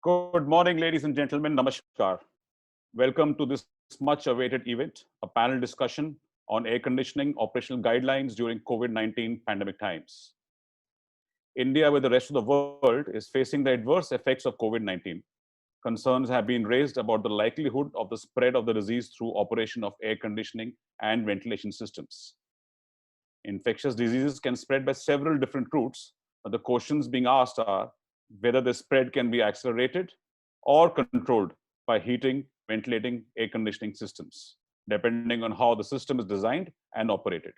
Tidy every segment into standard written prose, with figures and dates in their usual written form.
Good morning, ladies and gentlemen. Namaskar. Welcome to this much awaited event, a panel discussion on air conditioning operational guidelines during COVID-19 pandemic times. India, with the rest of the world, is facing the adverse effects of COVID-19. Concerns have been raised about the likelihood of the spread of the disease through operation of air conditioning and ventilation systems. Infectious diseases can spread by several different routes, but the questions being asked are whether the spread can be accelerated or controlled by heating, ventilating, air conditioning systems, depending on how the system is designed and operated.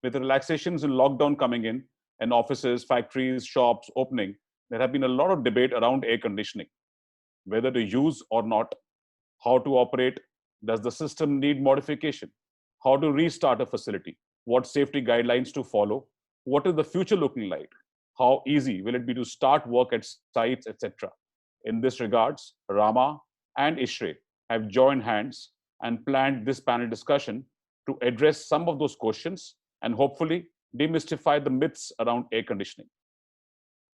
With relaxations in lockdown coming in and offices, factories, shops opening, there have been a lot of debate around air conditioning, whether to use or not, how to operate, does the system need modification, how to restart a facility, what safety guidelines to follow, what is the future looking like, how easy will it be to start work at sites, etc. In this regards, Rama and ISHRE have joined hands and planned this panel discussion to address some of those questions and hopefully demystify the myths around air conditioning.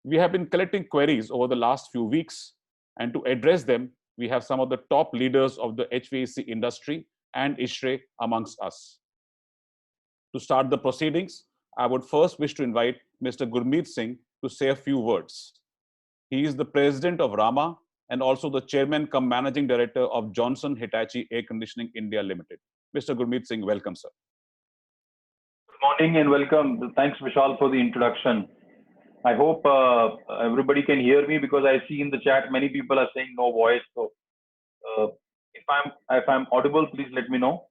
We have been collecting queries over the last few weeks, and to address them, we have some of the top leaders of the HVAC industry and ISHRE amongst us. To start the proceedings, I would first wish to invite Mr. Gurmeet Singh to say a few words. He is the president of Rama and also the chairman cum managing director of Johnson Hitachi Air Conditioning India Limited. Mr. Gurmeet Singh, welcome, sir. Good morning and welcome. Thanks, Vishal, for the introduction. I hope everybody can hear me because I see in the chat many people are saying no voice. So if I'm audible, please let me know.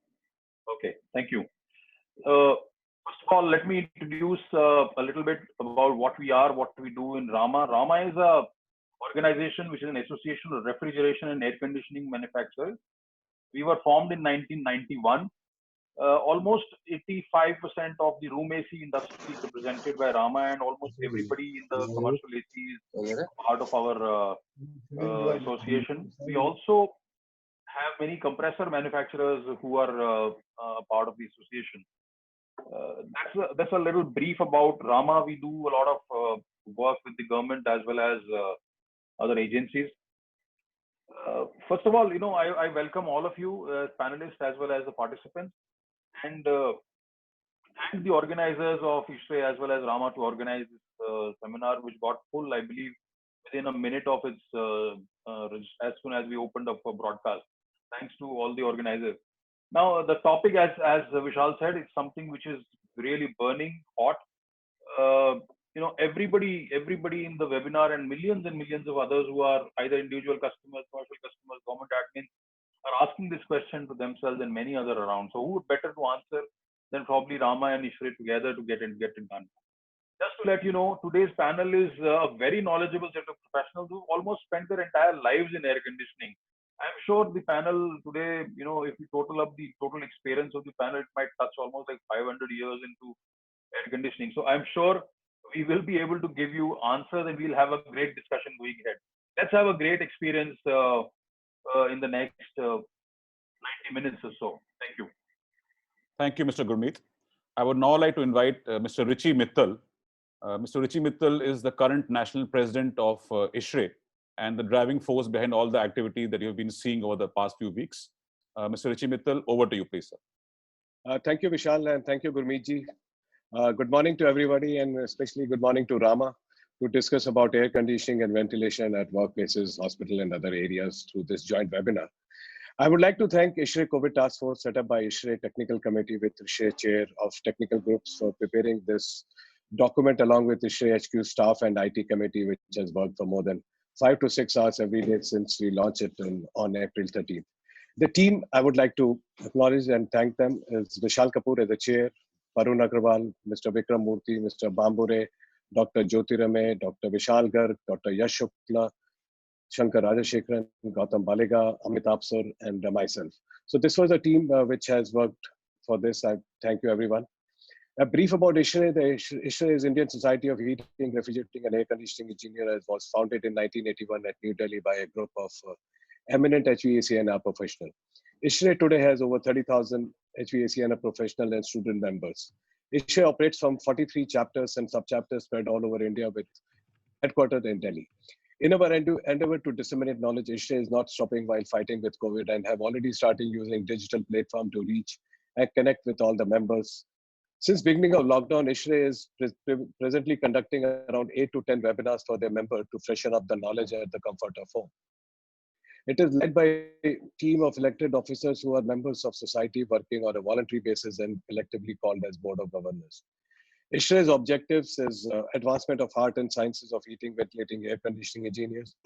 Okay, thank you. First of all, let me introduce a little bit about what we are, what we do in Rama. Rama is a organization which is an association of refrigeration and air conditioning manufacturers. We were formed in 1991. Almost 85% of the room AC industry is represented by Rama, and almost everybody in the commercial AC is part of our association. We also have many compressor manufacturers who are part of the association. That's a little brief about Rama. We do a lot of work with the government as well as other agencies. First of all, I welcome all of you as panelists as well as the participants, and thank the organizers of ISHRE as well as Rama to organize this seminar, which got full, I believe, within a minute of its as soon as we opened up for broadcast. Thanks to all the organizers. Now, the topic, as Vishal said, is something which is really burning hot. Everybody in the webinar and millions of others who are either individual customers, commercial customers, government admins are asking this question to themselves and many other around. So who would better to answer than probably Rama and ISHRE together to get it done. Just to let you know, today's panel is a very knowledgeable set of professionals who almost spent their entire lives in air conditioning. I'm sure the panel today, if we total up the total experience of the panel, it might touch almost like 500 years into air conditioning. So I'm sure we will be able to give you answers and we'll have a great discussion going ahead. Let's have a great experience in the next 90 minutes or so. Thank you. Thank you, Mr. Gurmeet. I would now like to invite Mr. Richie Mittal. Mr. Richie Mittal is the current national president of ISHRE and the driving force behind all the activity that you've been seeing over the past few weeks. Mr. Richie Mittal, over to you, please, sir. Thank you, Vishal, and thank you, Gurmeet ji. Good morning to everybody, and especially good morning to Rama to discuss about air conditioning and ventilation at workplaces, hospital, and other areas through this joint webinar. I would like to thank ISHRE COVID Task Force set up by ISHRE Technical Committee with ISHRE Chair of Technical Groups for preparing this document along with ISHRE HQ staff and IT committee, which has worked for more than 5 to 6 hours every day since we launched it on April 13th. The team, I would like to acknowledge and thank them, is Vishal Kapoor as the chair, Varun Agrawal, Mr. Vikram Murthy, Mr. Bambure, Dr. Jyoti Rame, Dr. Vishal Garg, Dr. Yash Shukla, Shankar Rajashekharan, Gautam Baliga, Amitabh Sur, and myself. So this was a team which has worked for this. I thank you, everyone. A brief about ISHRE. The ISHRE is Indian Society of Heating, Refrigerating and Air Conditioning Engineers. Was founded in 1981 at New Delhi by a group of eminent HVAC&R professionals. ISHRE today has over 30,000 HVAC&R professional and student members. ISHRE operates from 43 chapters and sub-chapters spread all over India with headquartered in Delhi. In our endeavor to disseminate knowledge, ISHRE is not stopping while fighting with COVID and have already started using digital platform to reach and connect with all the members. Since beginning of lockdown, ISHRE is presently conducting around 8 to 10 webinars for their members to freshen up the knowledge at the comfort of home. It is led by a team of elected officers who are members of society working on a voluntary basis and collectively called as Board of Governors. ISHRE's objectives is advancement of art and sciences of heating, ventilating, air conditioning engineers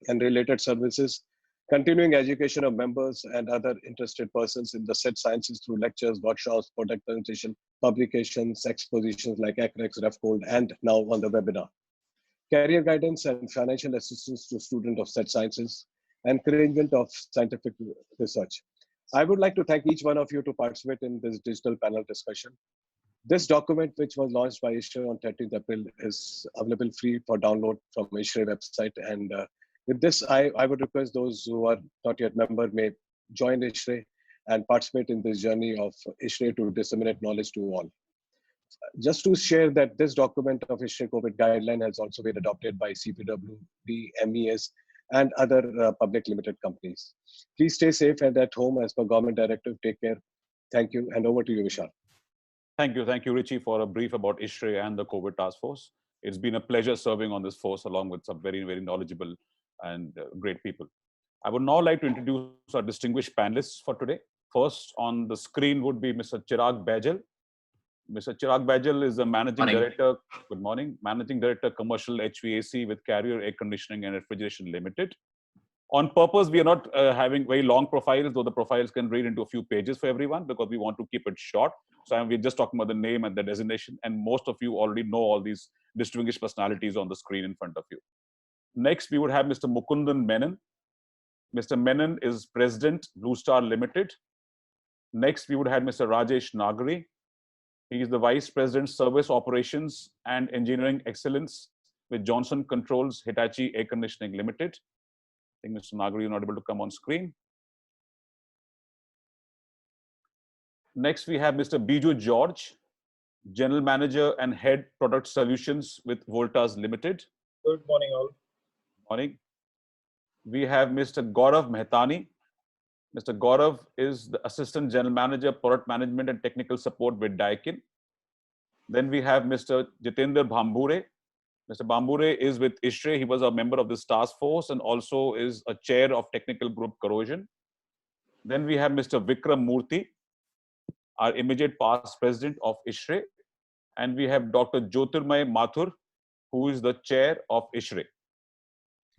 and related services, continuing education of members and other interested persons in the said sciences through lectures, workshops, product presentation, publications, expositions like ACREX, RefCold, and now on the webinar. Career guidance and financial assistance to students of said sciences, encouragement of scientific research. I would like to thank each one of you to participate in this digital panel discussion. This document, which was launched by ISHRE on 13th April, is available free for download from ISHRE website. And with this, I would request those who are not yet member may join ISHRE and participate in this journey of ISHRE to disseminate knowledge to all. Just to share that this document of ISHRE COVID guideline has also been adopted by CPWD, MES, and other public limited companies. Please stay safe and at home as per government directive. Take care. Thank you. And over to you, Vishal. Thank you, Richie, for a brief about ISHRE and the COVID task force. It's been a pleasure serving on this force along with some very, very knowledgeable and great people. I would now like to introduce our distinguished panelists for today. First on the screen would be Mr. Chirag Baijal. Mr. Chirag Baijal is the Managing Director, good morning, Managing Director, Commercial HVAC with Carrier Air Conditioning and Refrigeration Limited. On purpose, we are not having very long profiles, though the profiles can read into a few pages for everyone because we want to keep it short. So we're just talking about the name and the designation, and most of you already know all these distinguished personalities on the screen in front of you. Next, we would have Mr. Mukundan Menon. Mr. Menon is President, Blue Star Limited. Next, we would have Mr. Rajesh Nagri. He is the Vice President, Service Operations and Engineering Excellence with Johnson Controls Hitachi Air Conditioning Limited. I think Mr. Nagri is not able to come on screen. Next, we have Mr. Biju George, General Manager and Head Product Solutions with Voltas Limited. Good morning, all. Morning. We have Mr. Gaurav Mehtani. Mr. Gaurav is the Assistant General Manager, Product Management and Technical Support with Daikin. Then we have Mr. Jitendra Bhambure. Mr. Bhambure is with ISHRE. He was a member of this task force and also is a chair of Technical Group Corrosion. Then we have Mr. Vikram Murthy, our immediate past president of ISHRE. And we have Dr. Jyotirmay Mathur, who is the chair of ISHRE.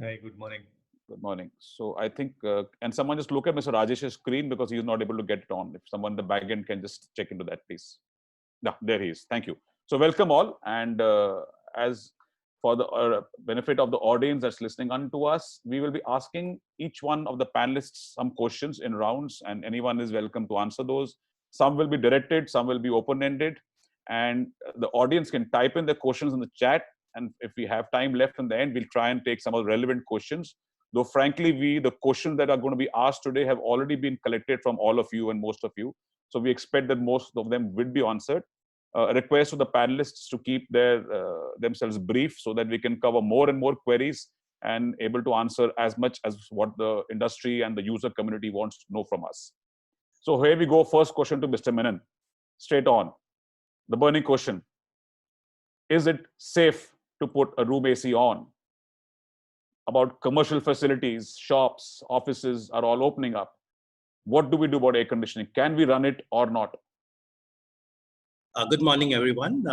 Hi, good morning. Good morning. So I think, and someone just look at Mr. Rajesh's screen because he is not able to get it on. If someone in the back end can just check into that, please. Yeah, there he is. Thank you. So welcome all. And as for the benefit of the audience that's listening unto us, we will be asking each one of the panelists some questions in rounds, and anyone is welcome to answer those. Some will be directed, some will be open-ended, and the audience can type in their questions in the chat. And if we have time left in the end, we'll try and take some of the relevant questions. Though frankly, the questions that are going to be asked today have already been collected from all of you and most of you. So we expect that most of them will be answered. A request to the panelists to keep themselves brief so that we can cover more and more queries and able to answer as much as what the industry and the user community wants to know from us. So here we go. First question to Mr. Menon. Straight on. The burning question. Is it safe to put a room AC on? About commercial facilities, shops, offices are all opening up. What do we do about air conditioning? Can we run it or not? Good morning, everyone.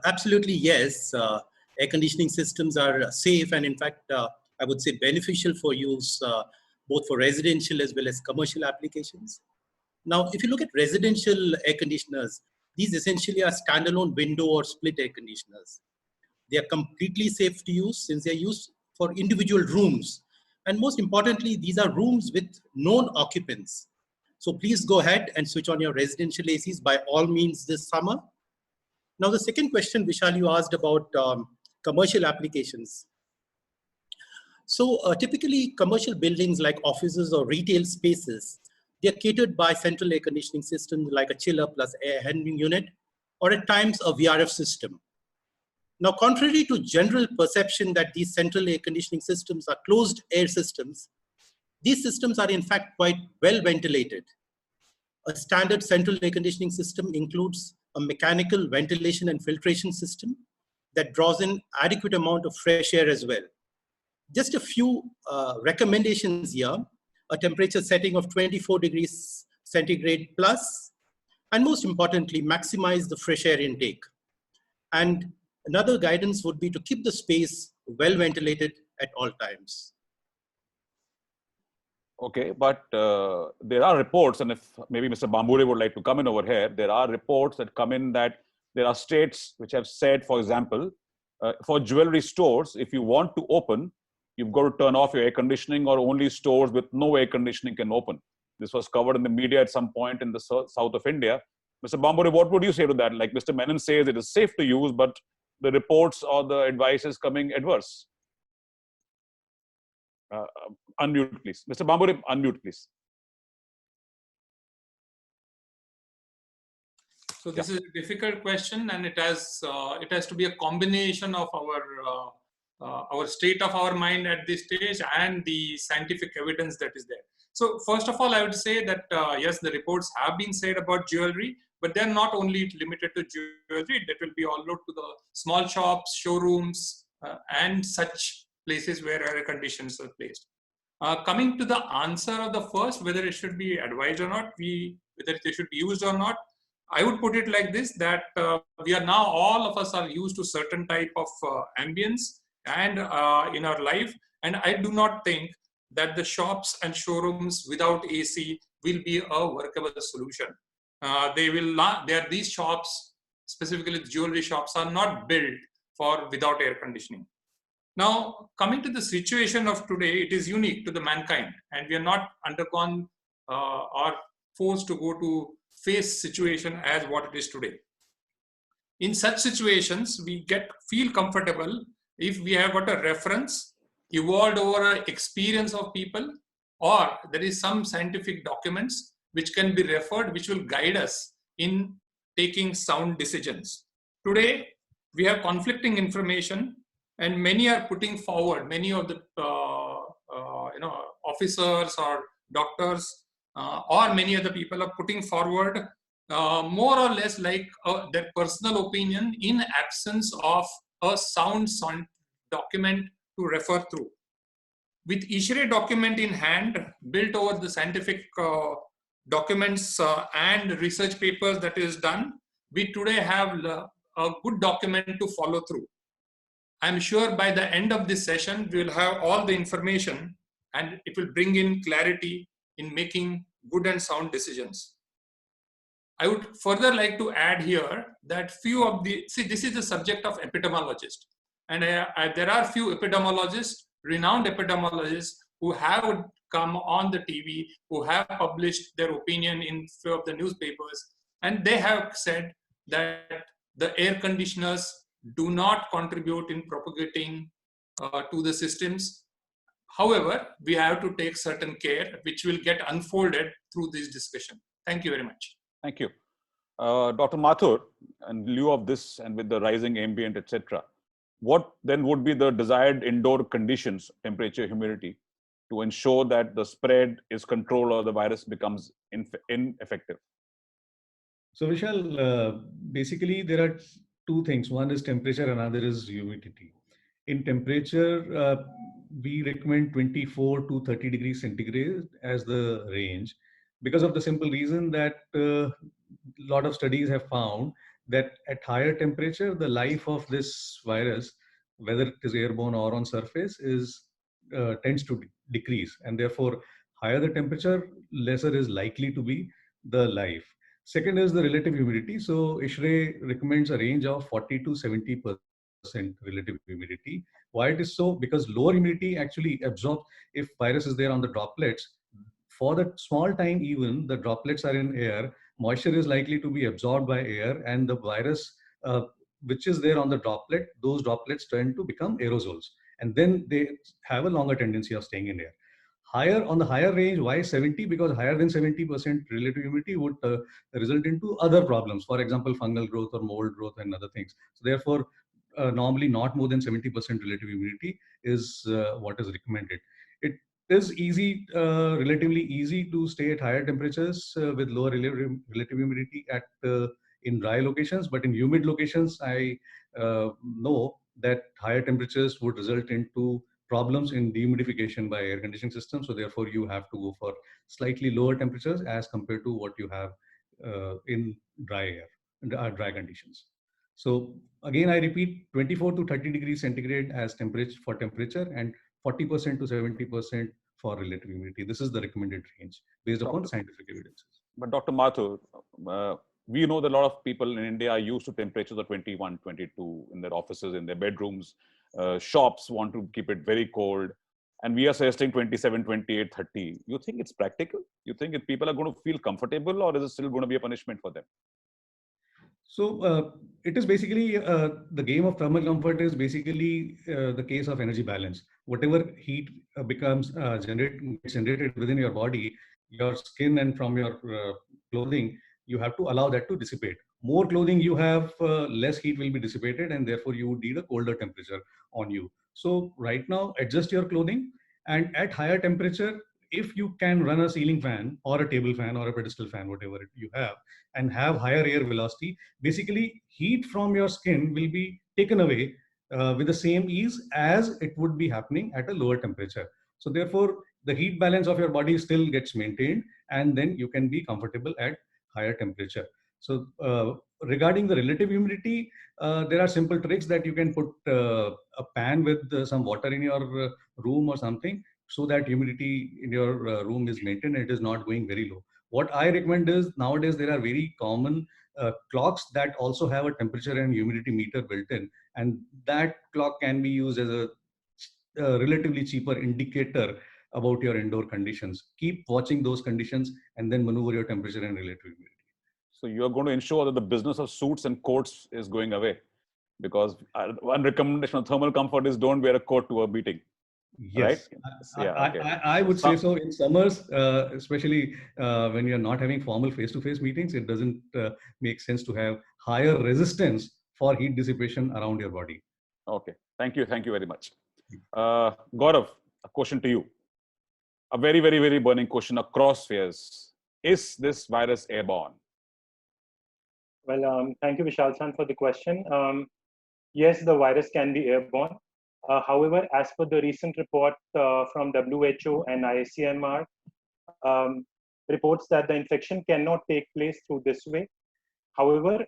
Absolutely, yes. Air conditioning systems are safe and, in fact, I would say beneficial for use both for residential as well as commercial applications. Now, if you look at residential air conditioners, these essentially are standalone window or split air conditioners. They are completely safe to use since they are used for individual rooms. And most importantly, these are rooms with known occupants. So please go ahead and switch on your residential ACs by all means this summer. Now, the second question, Vishal, you asked about commercial applications. So typically commercial buildings like offices or retail spaces, they are catered by central air conditioning systems like a chiller plus air handling unit, or at times a VRF system. Now, contrary to general perception that these central air conditioning systems are closed air systems, these systems are in fact quite well ventilated. A standard central air conditioning system includes a mechanical ventilation and filtration system that draws in adequate amount of fresh air as well. Just a few recommendations here: a temperature setting of 24 degrees centigrade plus, and most importantly, maximize the fresh air intake. And another guidance would be to keep the space well ventilated at all times. Okay, but there are reports, and if maybe Mr. Bambure would like to come in over here, there are reports that come in that there are states which have said, for example, for jewelry stores, if you want to open, you've got to turn off your air conditioning, or only stores with no air conditioning can open. This was covered in the media at some point in the south of India. Mr. Bambure, what would you say to that? Like Mr. Menon says, it is safe to use, but the reports or the advice is coming adverse. Unmute, please. Mr. Bambure, unmute, please. So this is a difficult question, and it has to be a combination of our state of our mind at this stage and the scientific evidence that is there. So first of all, I would say that yes, the reports have been said about jewelry, but they're not only limited to jewelry. That will be all out to the small shops, showrooms, and such places where air conditioners are placed. Coming to the answer of the first, whether it should be advised or not, whether they should be used or not, I would put it like this, that we are now, all of us are used to certain type of ambience and in our life. And I do not think that the shops and showrooms without AC will be a workable solution. These shops, specifically the jewelry shops, are not built for without air conditioning. Now, coming to the situation of today, it is unique to the mankind, and we are not undergone or forced to go to face situation as what it is today. In such situations, we feel comfortable if we have got a reference evolved over an experience of people, or there is some scientific documents which can be referred, which will guide us in taking sound decisions. Today, we have conflicting information, and many are putting forward, many of the officers or doctors or many other people are putting forward more or less like their personal opinion in absence of a sound document to refer through. With ISHRE document in hand, built over the scientific documents and research papers that is done, we today have a good document to follow through. I'm sure by the end of this session, we will have all the information, and it will bring in clarity in making good and sound decisions. I would further like to add here that this is the subject of epidemiologists. And there are few epidemiologists, renowned epidemiologists, who have come on the TV, who have published their opinion in few of the newspapers, and they have said that the air conditioners do not contribute in propagating to the systems. However, we have to take certain care, which will get unfolded through this discussion. Thank you very much. Thank you. Dr. Mathur, in lieu of this and with the rising ambient, etc., what then would be the desired indoor conditions, temperature, humidity, to ensure that the spread is controlled or the virus becomes ineffective? So Vishal, basically there are two things. One is temperature, another is humidity. In temperature, we recommend 24 to 30 degrees centigrade as the range, because of the simple reason that a lot of studies have found that at higher temperature, the life of this virus, whether it is airborne or on surface, tends to decrease, and therefore higher the temperature, lesser is likely to be the life. Second is the relative humidity. So ISHRE recommends a range of 40 to 70% relative humidity. Why it is so? Because lower humidity actually absorbs, if virus is there on the droplets, for the small time even, the droplets are in air, moisture is likely to be absorbed by air, and the virus which is there on the droplet, those droplets tend to become aerosols, and then they have a longer tendency of staying in air. On the higher range, why 70? Because higher than 70% relative humidity would result into other problems, for example, fungal growth or mold growth and other things. So therefore, normally not more than 70% relative humidity is what is recommended. It is relatively easy to stay at higher temperatures with lower relative humidity in dry locations, but in humid locations, I know that higher temperatures would result into problems in dehumidification by air conditioning systems. So therefore, you have to go for slightly lower temperatures as compared to what you have in dry air, dry conditions. So again, I repeat, 24 to 30 degrees centigrade as temperature and 40% to 70% for relative humidity. This is the recommended range based upon scientific evidences. But Dr. Mathur, we know that a lot of people in India are used to temperatures of 21, 22 in their offices, in their bedrooms. Shops want to keep it very cold. And we are suggesting 27, 28, 30. You think it's practical? You think if people are going to feel comfortable, or is it still going to be a punishment for them? So it is basically the game of thermal comfort is basically the case of energy balance. Whatever heat becomes generated within your body, your skin and from your clothing, you have to allow that to dissipate. More clothing you have, less heat will be dissipated, and therefore you would need a colder temperature on you. So right now, adjust your clothing, and at higher temperature, if you can run a ceiling fan or a table fan or a pedestal fan, whatever you have, and have higher air velocity, basically heat from your skin will be taken away with the same ease as it would be happening at a lower temperature. So therefore, the heat balance of your body still gets maintained, and then you can be comfortable at higher temperature. So regarding the relative humidity, there are simple tricks that you can put a pan with some water in your room or something, so that humidity in your room is maintained and it is not going very low. What I recommend is, nowadays there are very common clocks that also have a temperature and humidity meter built in, and that clock can be used as a relatively cheaper indicator about your indoor conditions. Keep watching those conditions and then maneuver your temperature and relative humidity. So you are going to ensure that the business of suits and coats is going away, because one recommendation of thermal comfort is don't wear a coat to a meeting. Yes, right? I would say so. In summers, especially when you're not having formal face-to-face meetings, it doesn't make sense to have higher resistance for heat dissipation around your body. Okay, thank you very much. Gaurav, a question to you. A very, very, very burning question across spheres. Is this virus airborne? Well, thank you, Vishal-san, for the question. Yes, the virus can be airborne. However, as per the recent report from WHO and ICMR, reports that the infection cannot take place through this way. However,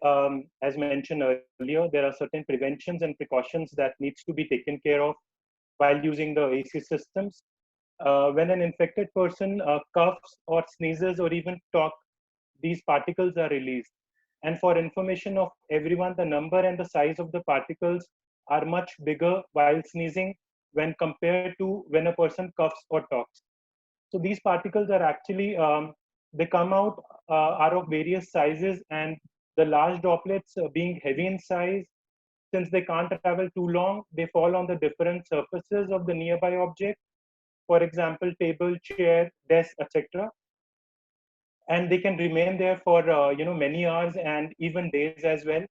as mentioned earlier, there are certain preventions and precautions that needs to be taken care of while using the AC systems. When an infected person coughs or sneezes or even talks, these particles are released. And for information of everyone, the number and the size of the particles are much bigger while sneezing when compared to when a person coughs or talks. So these particles are actually, they come out are of various sizes, and the large droplets being heavy in size, since they can't travel too long, they fall on the different surfaces of the nearby object. For example, table, chair, desk, etc. And they can remain there for many hours and even days as well.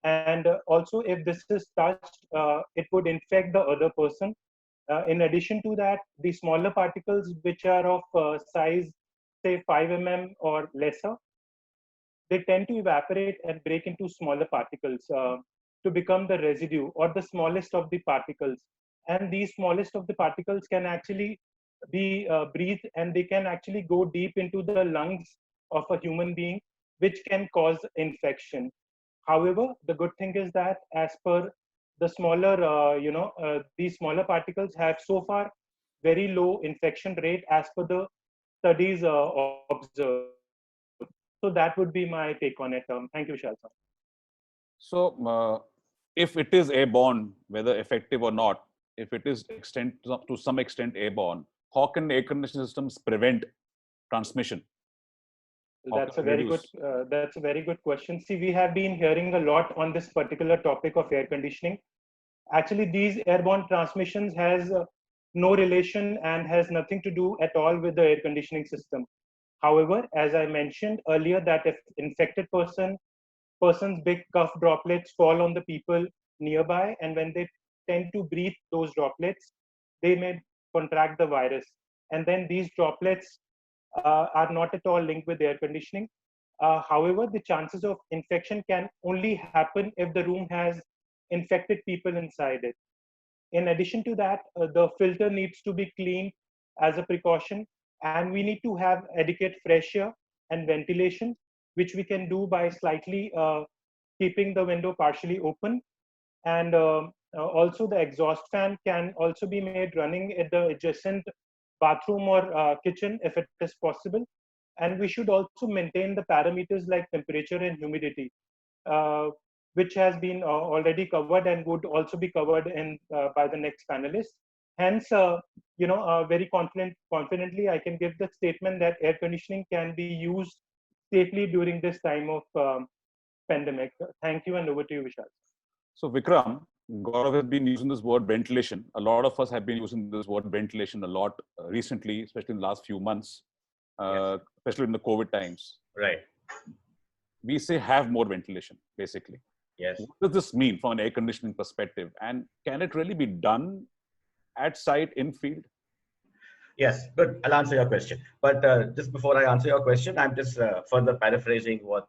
And also, if this is touched, it would infect the other person. In addition to that, the smaller particles, which are of size, say 5 mm or lesser, they tend to evaporate and break into smaller particles to become the residue or the smallest of the particles. And these smallest of the particles can actually be breathed, and they can actually go deep into the lungs of a human being, which can cause infection. However, the good thing is that as per the smaller, these smaller particles have so far very low infection rate as per the studies observed. So that would be my take on it. Thank you, Vishal. So if it is airborne, whether effective or not, if it is to some extent airborne, how can air conditioning systems prevent transmission? That's a very good question. See, we have been hearing a lot on this particular topic of air conditioning. Actually, these airborne transmissions has no relation and has nothing to do at all with the air conditioning system. However, as I mentioned earlier, that if infected person's big cough droplets fall on the people, nearby, and when they tend to breathe those droplets, they may contract the virus. And then these droplets are not at all linked with air conditioning. However, the chances of infection can only happen if the room has infected people inside it. In addition to that, the filter needs to be cleaned as a precaution, and we need to have adequate fresh air and ventilation, which we can do by slightly keeping the window partially open. And also the exhaust fan can also be made running at the adjacent bathroom or kitchen if it is possible. And we should also maintain the parameters like temperature and humidity, which has been already covered and would also be covered in by the next panelist. Hence, very confidently, I can give the statement that air conditioning can be used safely during this time of pandemic. Thank you, and over to you, Vishal. So Vikram, Gaurav has been using this word ventilation. A lot of us have been using this word ventilation a lot recently, especially in the last few months, especially in the COVID times. Right. We say have more ventilation, basically. Yes. What does this mean from an air conditioning perspective? And can it really be done at site in field? Yes, good. I'll answer your question. But just before I answer your question, I'm just further paraphrasing what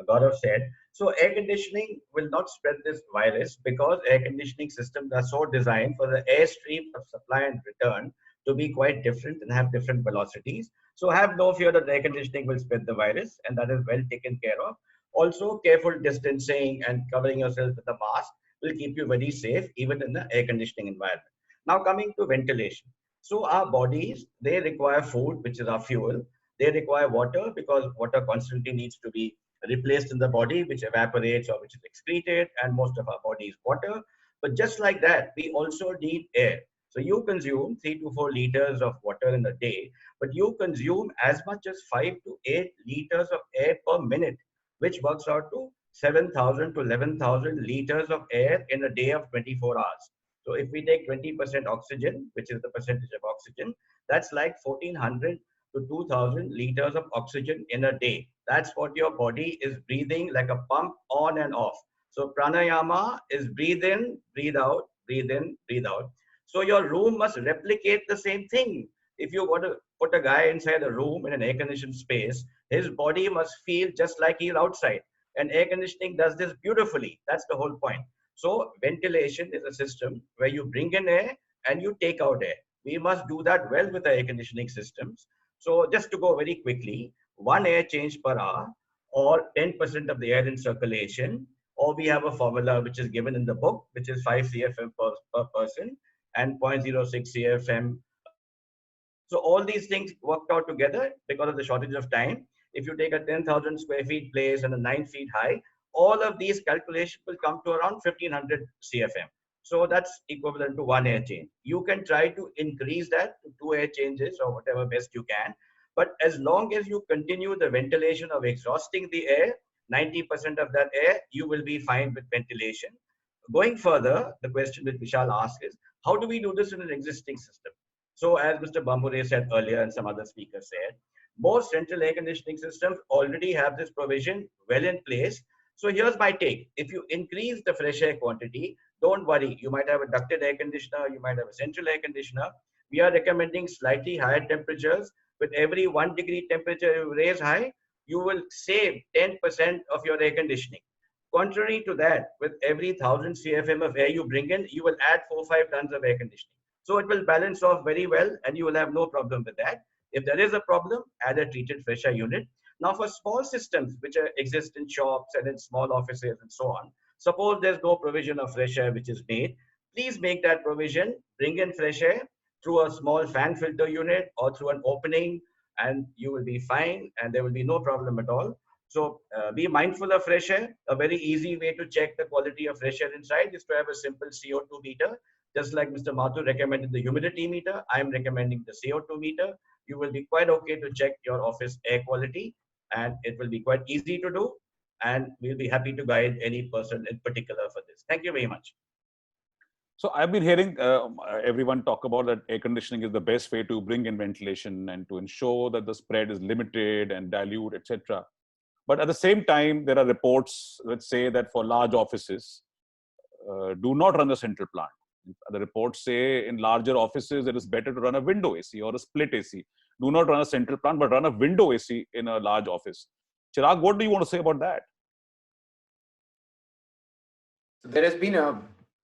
Gaurav said. So air conditioning will not spread this virus because air conditioning systems are so designed for the airstreams of supply and return to be quite different and have different velocities. So have no fear that air conditioning will spread the virus, and that is well taken care of. Also, careful distancing and covering yourself with a mask will keep you very safe even in the air conditioning environment. Now coming to ventilation. So our bodies, they require food, which is our fuel. They require water because water constantly needs to be replaced in the body, which evaporates or which is excreted, and most of our body is water. But just like that, we also need air. So you consume 3 to 4 liters of water in a day, but you consume as much as 5 to 8 liters of air per minute, which works out to 7,000 to 11,000 liters of air in a day of 24 hours. So if we take 20% oxygen, which is the percentage of oxygen, that's like 1,400 to 2,000 liters of oxygen in a day. That's what your body is breathing like a pump on and off. So pranayama is breathe in, breathe out, breathe in, breathe out. So your room must replicate the same thing. If you want to put a guy inside a room in an air-conditioned space, his body must feel just like he's outside. And air conditioning does this beautifully. That's the whole point. So ventilation is a system where you bring in air and you take out air. We must do that well with the air conditioning systems. So just to go very quickly, 1 air change per hour or 10% of the air in circulation, or we have a formula which is given in the book, which is 5 CFM per person and 0.06 CFM. So all these things worked out together because of the shortage of time. If you take a 10,000 square feet place and a 9 feet high, all of these calculations will come to around 1,500 CFM. So that's equivalent to 1 air change. You can try to increase that to 2 air changes or whatever best you can. But as long as you continue the ventilation of exhausting the air, 90% of that air, you will be fine with ventilation. Going further, the question that Vishal asked is, how do we do this in an existing system? So as Mr. Bambure said earlier and some other speakers said, most central air conditioning systems already have this provision well in place. So here's my take. If you increase the fresh air quantity, don't worry. You might have a ducted air conditioner. You might have a central air conditioner. We are recommending slightly higher temperatures. With every 1 degree temperature you raise high, you will save 10% of your air conditioning. Contrary to that, with every 1,000 CFM of air you bring in, you will add 4 or 5 tons of air conditioning. So it will balance off very well and you will have no problem with that. If there is a problem, add a treated fresh air unit. Now for small systems which exist in shops and in small offices and so on, suppose there's no provision of fresh air which is made, please make that provision, bring in fresh air through a small fan filter unit or through an opening, and you will be fine and there will be no problem at all. So be mindful of fresh air. A very easy way to check the quality of fresh air inside is to have a simple CO2 meter. Just like Mr. Mathur recommended the humidity meter, I am recommending the CO2 meter. You will be quite okay to check your office air quality, and it will be quite easy to do. And we'll be happy to guide any person in particular for this. Thank you very much. So I've been hearing everyone talk about that air conditioning is the best way to bring in ventilation and to ensure that the spread is limited and dilute, etc. But at the same time, there are reports that say that for large offices, do not run a central plant. The reports say in larger offices, it is better to run a window AC or a split AC. Do not run a central plant, but run a window AC in a large office. Chirag, what do you want to say about that? So there has been a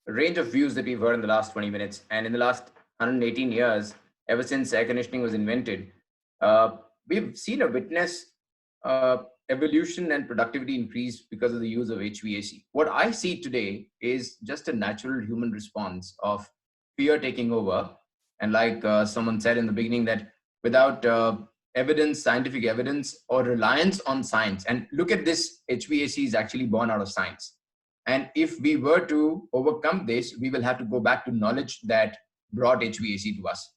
range of views that we've heard in the last 20 minutes. And in the last 118 years, ever since air conditioning was invented, we've seen a witness evolution and productivity increase because of the use of HVAC. What I see today is just a natural human response of fear taking over. And like someone said in the beginning, that without evidence, scientific evidence, or reliance on science, and look at this, HVAC is actually born out of science. And if we were to overcome this, we will have to go back to knowledge that brought HVAC to us.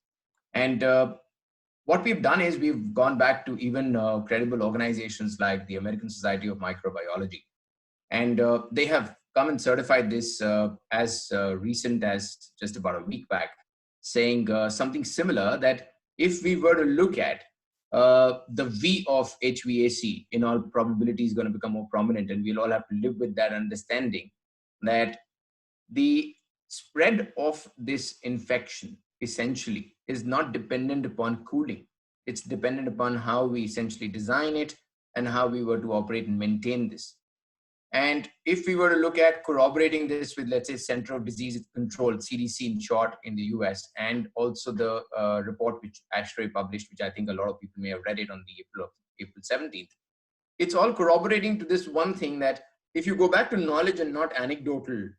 And what we've done is we've gone back to even credible organizations like the American Society of Microbiology. And they have come and certified this as recent as just about a week back, saying something similar, that if we were to look at the V of HVAC, in all probability is going to become more prominent, and we'll all have to live with that understanding that the spread of this infection essentially is not dependent upon cooling. It's dependent upon how we essentially design it and how we were to operate and maintain this. And if we were to look at corroborating this with, let's say, Center of Disease Control, CDC in short, in the US, and also the report which ASHRAE published, which I think a lot of people may have read it on the April 17th, it's all corroborating to this one thing, that if you go back to knowledge and not anecdotal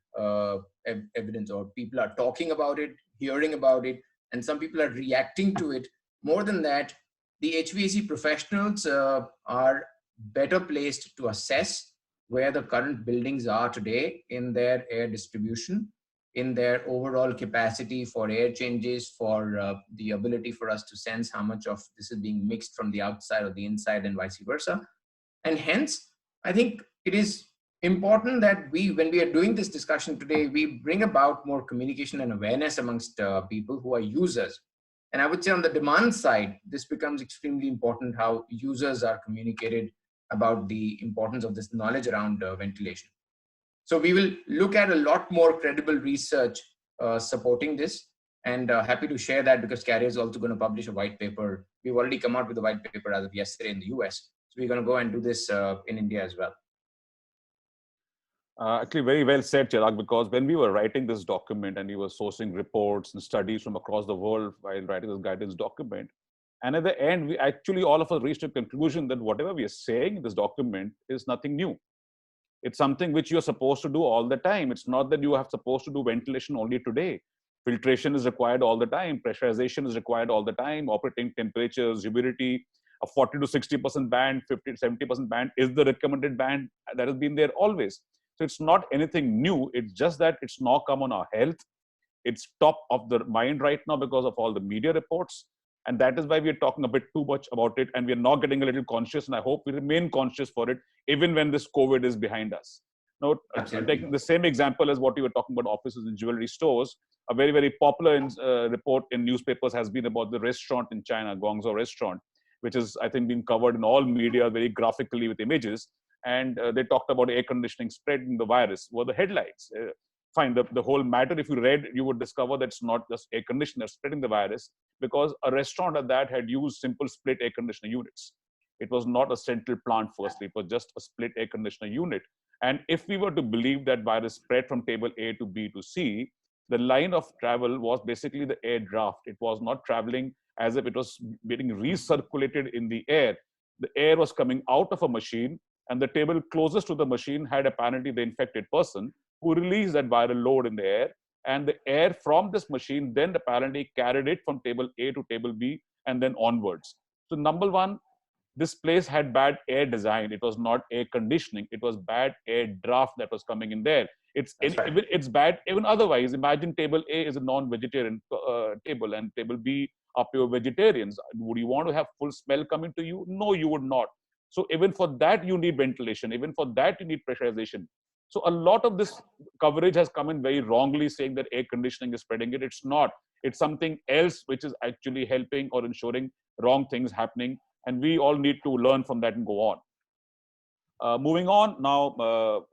evidence, or people are talking about it, hearing about it, and some people are reacting to it, more than that, the HVAC professionals are better placed to assess where the current buildings are today in their air distribution, in their overall capacity for air changes, for the ability for us to sense how much of this is being mixed from the outside or the inside, and vice versa. And hence, I think it is important that when we are doing this discussion today, we bring about more communication and awareness amongst people who are users. And I would say on the demand side, this becomes extremely important, how users are communicated about the importance of this knowledge around ventilation. So we will look at a lot more credible research supporting this, and happy to share that, because CARIER is also going to publish a white paper. We've already come out with a white paper as of yesterday in the US. So we're going to go and do this in India as well. Actually, very well said, Chirag, because when we were writing this document and we were sourcing reports and studies from across the world while writing this guidance document, and at the end, we actually, all of us reached a conclusion that whatever we are saying in this document is nothing new. It's something which you're supposed to do all the time. It's not that you are supposed to do ventilation only today. Filtration is required all the time. Pressurization is required all the time. Operating temperatures, humidity, a 40 to 60% band, 50 to 70% band is the recommended band that has been there always. So it's not anything new. It's just that it's now come on our health. It's top of the mind right now because of all the media reports. And that is why we are talking a bit too much about it. And we are now getting a little conscious. And I hope we remain conscious for it, even when this COVID is behind us. Now, taking the same example as what you were talking about, offices and jewelry stores, a very, very popular report in newspapers has been about the restaurant in China, Guangzhou restaurant, which is, I think, being covered in all media very graphically with images. And they talked about air conditioning spreading the virus, were the headlines. Fine, the whole matter, if you read, you would discover that it's not just air conditioner spreading the virus, because a restaurant at that had used simple split air conditioner units. It was not a central plant firstly, it was just a split air conditioner unit. And if we were to believe that virus spread from table A to B to C, the line of travel was basically the air draft. It was not traveling as if it was being recirculated in the air. The air was coming out of a machine, and the table closest to the machine had apparently the infected person who released that viral load in the air. And the air from this machine then apparently carried it from table A to table B and then onwards. So number one, this place had bad air design. It was not air conditioning. It was bad air draft that was coming in there. It's bad even otherwise. Imagine table A is a non-vegetarian table and table B are pure vegetarians. Would you want to have full smell coming to you? No, you would not. So even for that, you need ventilation. Even for that, you need pressurization. So a lot of this coverage has come in very wrongly, saying that air conditioning is spreading it. It's not. It's something else which is actually helping or ensuring wrong things happening. And we all need to learn from that and go on. Moving on now,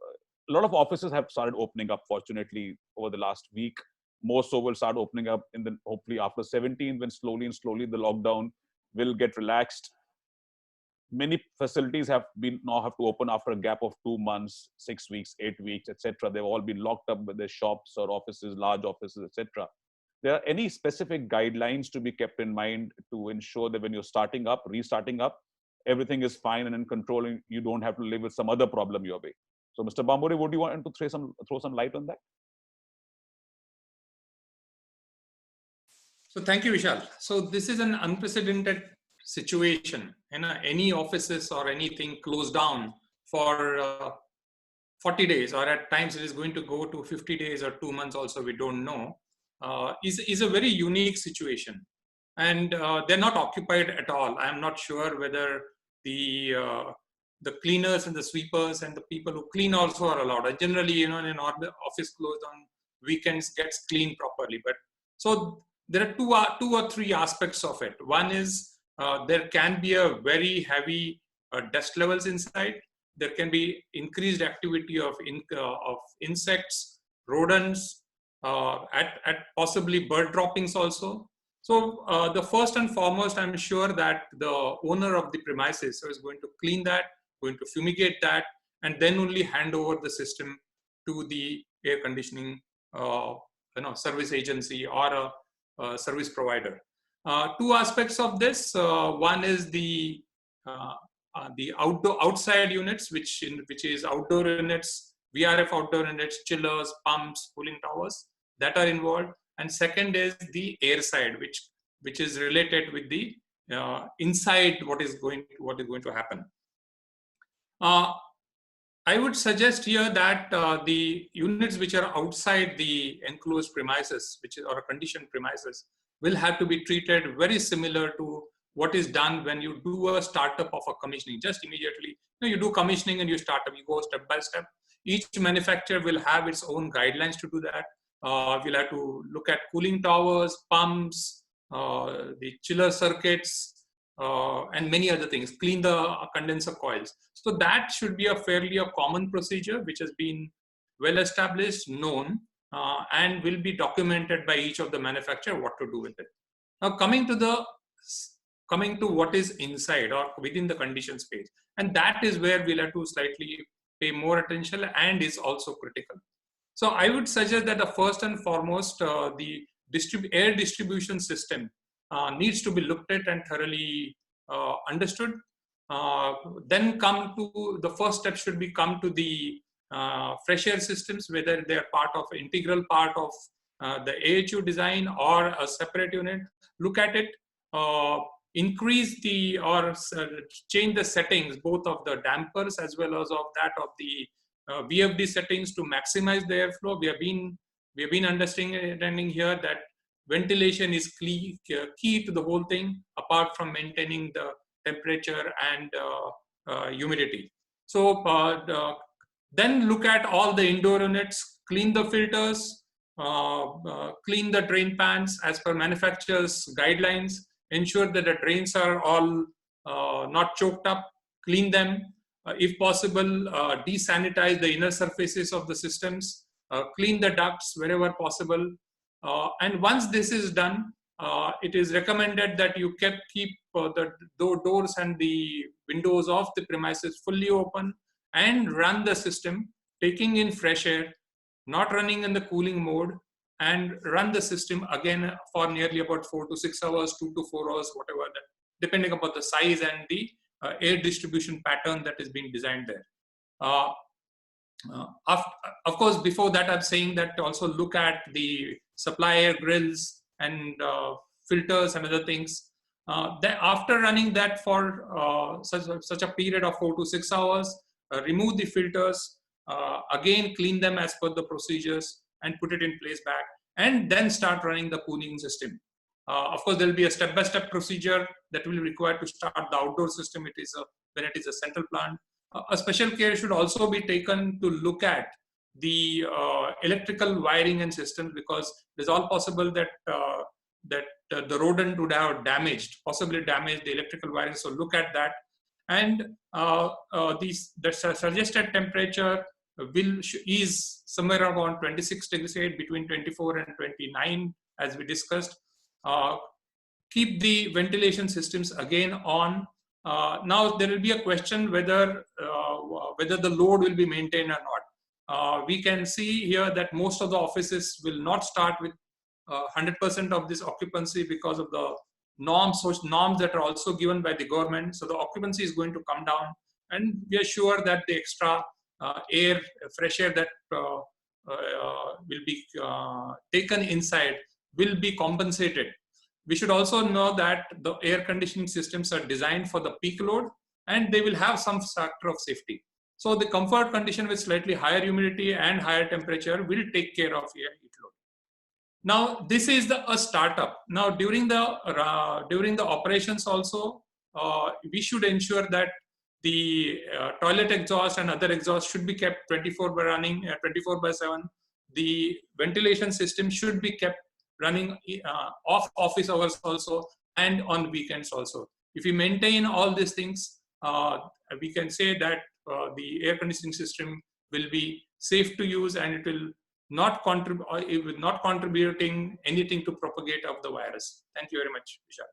a lot of offices have started opening up, fortunately, over the last week. More so will start opening up hopefully after 17th, when slowly the lockdown will get relaxed. Many facilities now have to open after a gap of 2 months, 6 weeks, 8 weeks, etc. They've all been locked up with their shops or offices, large offices, etc. There are any specific guidelines to be kept in mind to ensure that when you're restarting up, everything is fine and in control, and you don't have to live with some other problem your way? So, Mr. Bamburi, would you want to throw some light on that? So thank you, Vishal. So this is an unprecedented situation. Any offices or anything closed down for 40 days, or at times it is going to go to 50 days or 2 months also, we don't know, is a very unique situation. And they're not occupied at all. I'm not sure whether the cleaners and the sweepers and the people who clean also are allowed. Generally, in an office closed on weekends gets cleaned properly. But so there are two or three aspects of it. One is there can be a very heavy dust levels inside. There can be increased activity of insects, rodents, at possibly bird droppings also. So the first and foremost, I'm sure that the owner of the premises is going to clean that, going to fumigate that, and then only hand over the system to the air conditioning service agency or a service provider. Two aspects of this. One is the outside units, which is outdoor units, VRF outdoor units, chillers, pumps, cooling towers that are involved. And second is the air side, which is related with the inside what is going to happen. I would suggest here that the units which are outside the enclosed premises, or conditioned premises, will have to be treated very similar to what is done when you do a startup of a commissioning. Just immediately, you do commissioning and you start up, you go step by step. Each manufacturer will have its own guidelines to do that. We'll have to look at cooling towers, pumps, the chiller circuits, and many other things, clean the condenser coils. So that should be a common procedure, which has been well established, known, and will be documented by each of the manufacturer what to do with it. Now coming to what is inside or within the conditioned space, and that is where we'll have to slightly pay more attention and is also critical. So I would suggest that the first and foremost, the air distribution system needs to be looked at and thoroughly understood. Then the first step should be come to the fresh air systems, whether they are integral part of the AHU design or a separate unit. Look at it, increase change the settings, both of the dampers as well as of that of the VFD settings to maximize the airflow. We have been understanding here that ventilation is key to the whole thing, apart from maintaining the temperature and humidity. So then look at all the indoor units, clean the filters, clean the drain pans as per manufacturer's guidelines, ensure that the drains are all not choked up, clean them. If possible, desanitize the inner surfaces of the systems, clean the ducts wherever possible. And once this is done, it is recommended that you keep the doors and the windows of the premises fully open and run the system, taking in fresh air, not running in the cooling mode, and run the system again for nearly about 4 to 6 hours, 2 to 4 hours, whatever that, depending upon the size and the air distribution pattern that is being designed there. Of course, before that, I'm saying that also look at the supply air grills and filters and other things. After running that for such a period of 4 to 6 hours, remove the filters, again clean them as per the procedures and put it in place back, and then start running the cooling system. Of course, there will be a step-by-step procedure that will be required to start the outdoor system. When it is a central plant. A special care should also be taken to look at the electrical wiring and systems, because it's all possible that the rodent would have possibly damaged the electrical wiring. So look at that. And the suggested temperature is somewhere around 26 degrees Celsius, between 24 and 29, as we discussed. Keep the ventilation systems again on. Now there will be a question whether the load will be maintained or not. We can see here that most of the offices will not start with 100% of this occupancy because of the norms that are also given by the government. So the occupancy is going to come down, and we are sure that the extra fresh air that will be taken inside will be compensated. We should also know that the air conditioning systems are designed for the peak load, and they will have some factor of safety. So the comfort condition with slightly higher humidity and higher temperature will take care of air heat load. Now, this is a startup. Now, during the operations also, we should ensure that the toilet exhaust and other exhaust should be kept 24/7. The ventilation system should be kept running off office hours also and on weekends also. If we maintain all these things, we can say that the air conditioning system will be safe to use, and it will not contributing anything to propagate of the virus. Thank you very much, Vishal.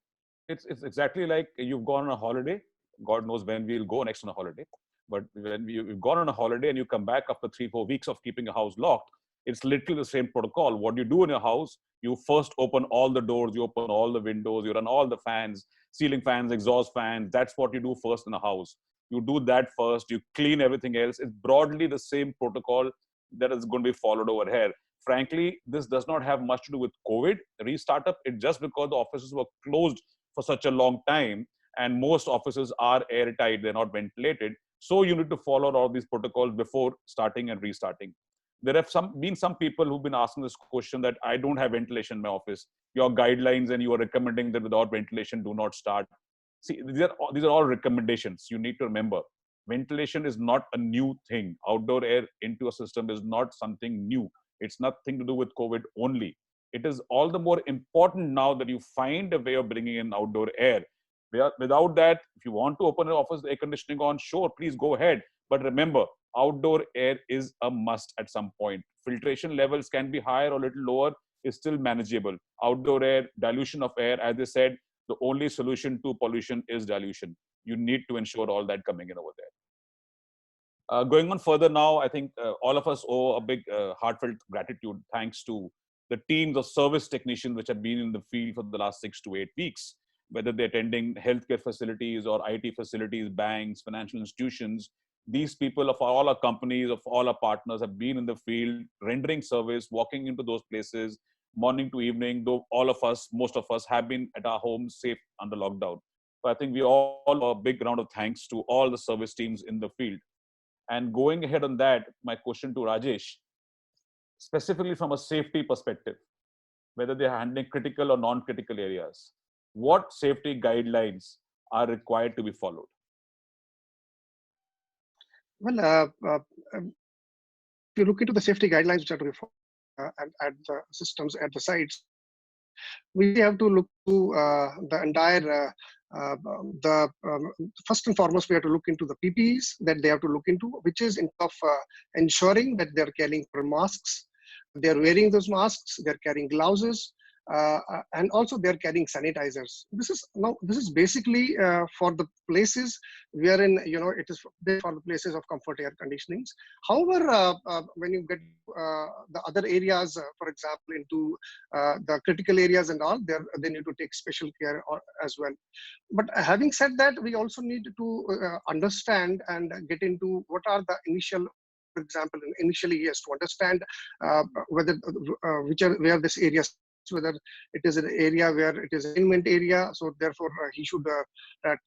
It's exactly like you've gone on a holiday. God knows when we'll go next on a holiday. But when you've gone on a holiday and you come back after 3-4 weeks of keeping a house locked, it's literally the same protocol. What you do in your house, you first open all the doors, you open all the windows, you run all the fans, ceiling fans, exhaust fans. That's what you do first in a house. You do that first, you clean everything else. It's broadly the same protocol that is going to be followed over here. Frankly, this does not have much to do with COVID restartup. It's just because the offices were closed for such a long time, and most offices are airtight, they're not ventilated. So you need to follow all these protocols before starting and restarting. There have been some people who've been asking this question that I don't have ventilation in my office. Your guidelines and you are recommending that without ventilation, do not start. See, these are all recommendations. You need to remember, ventilation is not a new thing. Outdoor air into a system is not something new. It's nothing to do with COVID only. It is all the more important now that you find a way of bringing in outdoor air. Without that, if you want to open an office, air conditioning on, sure, please go ahead. But remember, outdoor air is a must at some point. Filtration levels can be higher or a little lower, is still manageable. Outdoor air, dilution of air, as I said, the only solution to pollution is dilution. You need to ensure all that coming in over there. Going on further now, I think all of us owe a big heartfelt gratitude, thanks to the teams of service technicians which have been in the field for the last 6 to 8 weeks, whether they're attending healthcare facilities or IT facilities, banks, financial institutions. These people of all our companies, of all our partners have been in the field, rendering service, walking into those places, morning to evening, though all of us, most of us have been at our homes safe under lockdown. So I think we all owe a big round of thanks to all the service teams in the field. And going ahead on that, my question to Rajesh, specifically from a safety perspective, whether they're handling critical or non-critical areas, what safety guidelines are required to be followed? Well, if you look into the safety guidelines which are to be followed at the systems at the sites, we have to look to the entire, first and foremost, we have to look into the PPEs that they have to look into, which is in of ensuring that they're carrying masks, they're wearing those masks, they're carrying gloves, and also they're carrying sanitizers. This is basically for the places wherein it is for the places of comfort air conditionings. However, when you get the other areas, for example, into the critical areas and all, they need to take special care as well. But having said that, we also need to understand and get into what are the initial. For example, initially he has to understand whether where this area, whether it is an area where it is an containment area, so therefore he should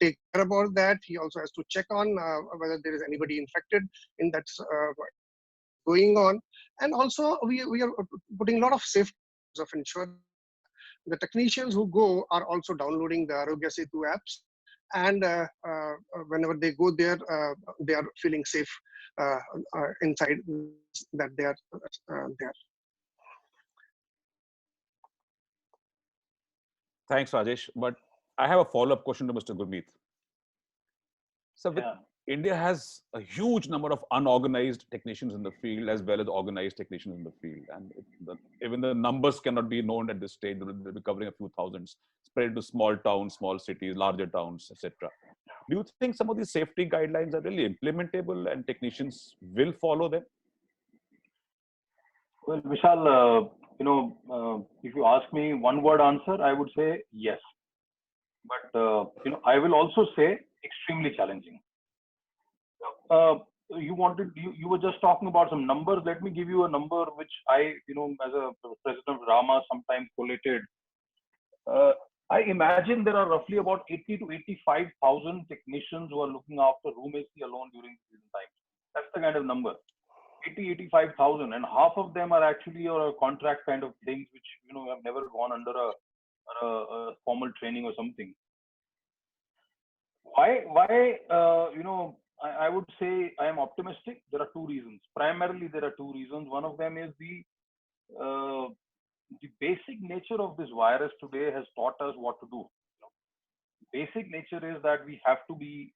take care about that. He also has to check on whether there is anybody infected in that going on, and also we are putting a lot of safety of ensuring the technicians who go are also downloading the Arogya Setu apps, and whenever they go there, they are feeling safe inside that they are there. Thanks, Rajesh. But I have a follow-up question to Mr. Gurmeet. So India has a huge number of unorganized technicians in the field as well as organized technicians in the field. And even the numbers cannot be known at this stage. They'll be covering a few thousands, spread to small towns, small cities, larger towns, etc. Do you think some of these safety guidelines are really implementable and technicians will follow them? Well, Vishal, if you ask me one word answer, I would say yes. But, I will also say extremely challenging. You were just talking about some numbers. Let me give you a number which I, as a president of Rama, sometimes collated. I imagine there are roughly about 80 to 85,000 technicians who are looking after room AC alone during season time. That's the kind of number, 85,000, and half of them are actually a contract kind of things which have never gone under a formal training or something. Why? I would say I am optimistic. There are two reasons. Primarily, there are two reasons. One of them is the basic nature of this virus today has taught us what to do. Basic nature is that we have to be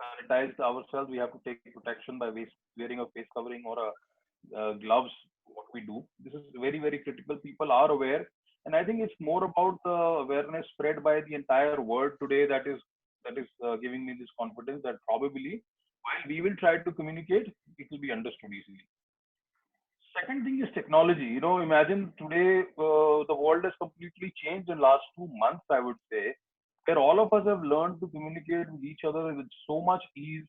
sanitized ourselves. We have to take protection by wearing a face covering or a gloves. What we do. This is very, very critical. People are aware, and I think it's more about the awareness spread by the entire world today that is giving me this confidence that probably while we will try to communicate, it will be understood easily. Second thing is technology. Imagine today the world has completely changed in the last 2 months, I would say, where all of us have learned to communicate with each other with so much ease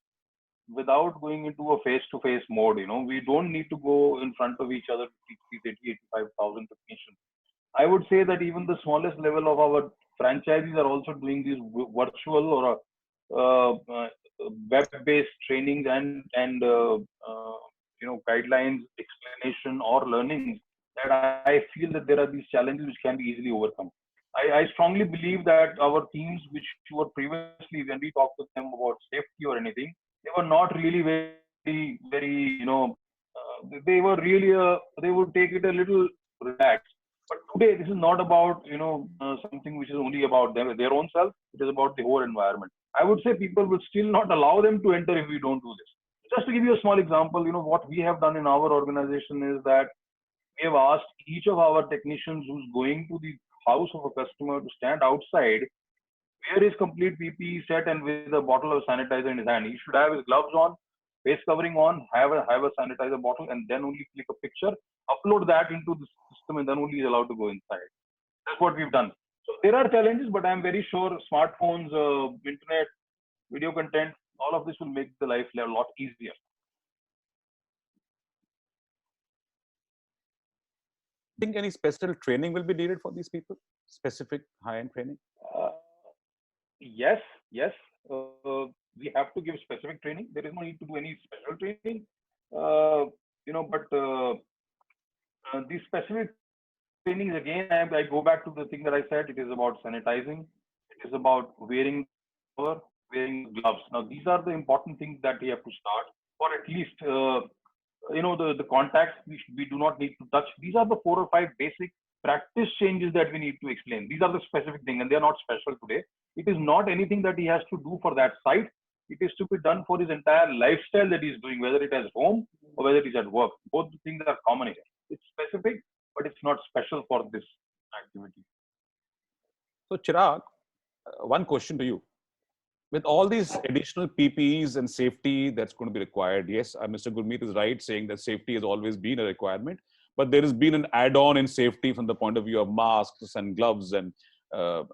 without going into a face-to-face mode. We don't need to go in front of each other to teach these 85,000 technicians. I would say that even the smallest level of our franchisees are also doing these virtual or web-based trainings and guidelines, explanation or learning, that I feel that there are these challenges which can be easily overcome. I strongly believe that our teams, which were previously, when we talked to them about safety or anything, they were not really very, very, they were really, they would take it a little relaxed. But today, this is not about, something which is only about them, their own self. It is about the whole environment. I would say people will still not allow them to enter if we don't do this. Just to give you a small example, what we have done in our organization is that we have asked each of our technicians who's going to the house of a customer to stand outside, wear his complete PPE set and with a bottle of sanitizer in his hand. He should have his gloves on, face covering on, have a sanitizer bottle, and then only click a picture, upload that into the system, and then only is allowed to go inside. That's what we've done. So there are challenges, but I'm very sure smartphones, internet, video content, all of this will make the life a lot easier. Think any special training will be needed for these people? Specific high-end training? Yes. We have to give specific training. There is no need to do any special training. These specific trainings, again, I go back to the thing that I said. It is about sanitizing. It is about wearing gloves. Now, these are the important things that we have to start, or at least, the contacts we do not need to touch. These are the 4 or 5 basic practice changes that we need to explain. These are the specific things, and they are not special today. It is not anything that he has to do for that site. It is to be done for his entire lifestyle that he's doing, whether it is home or whether it is at work. Both the things are common here. It's specific, but it's not special for this activity. So, Chirag, one question to you. With all these additional PPEs and safety that's going to be required, yes, Mr. Gurmeet is right saying that safety has always been a requirement, but there has been an add-on in safety from the point of view of masks and gloves and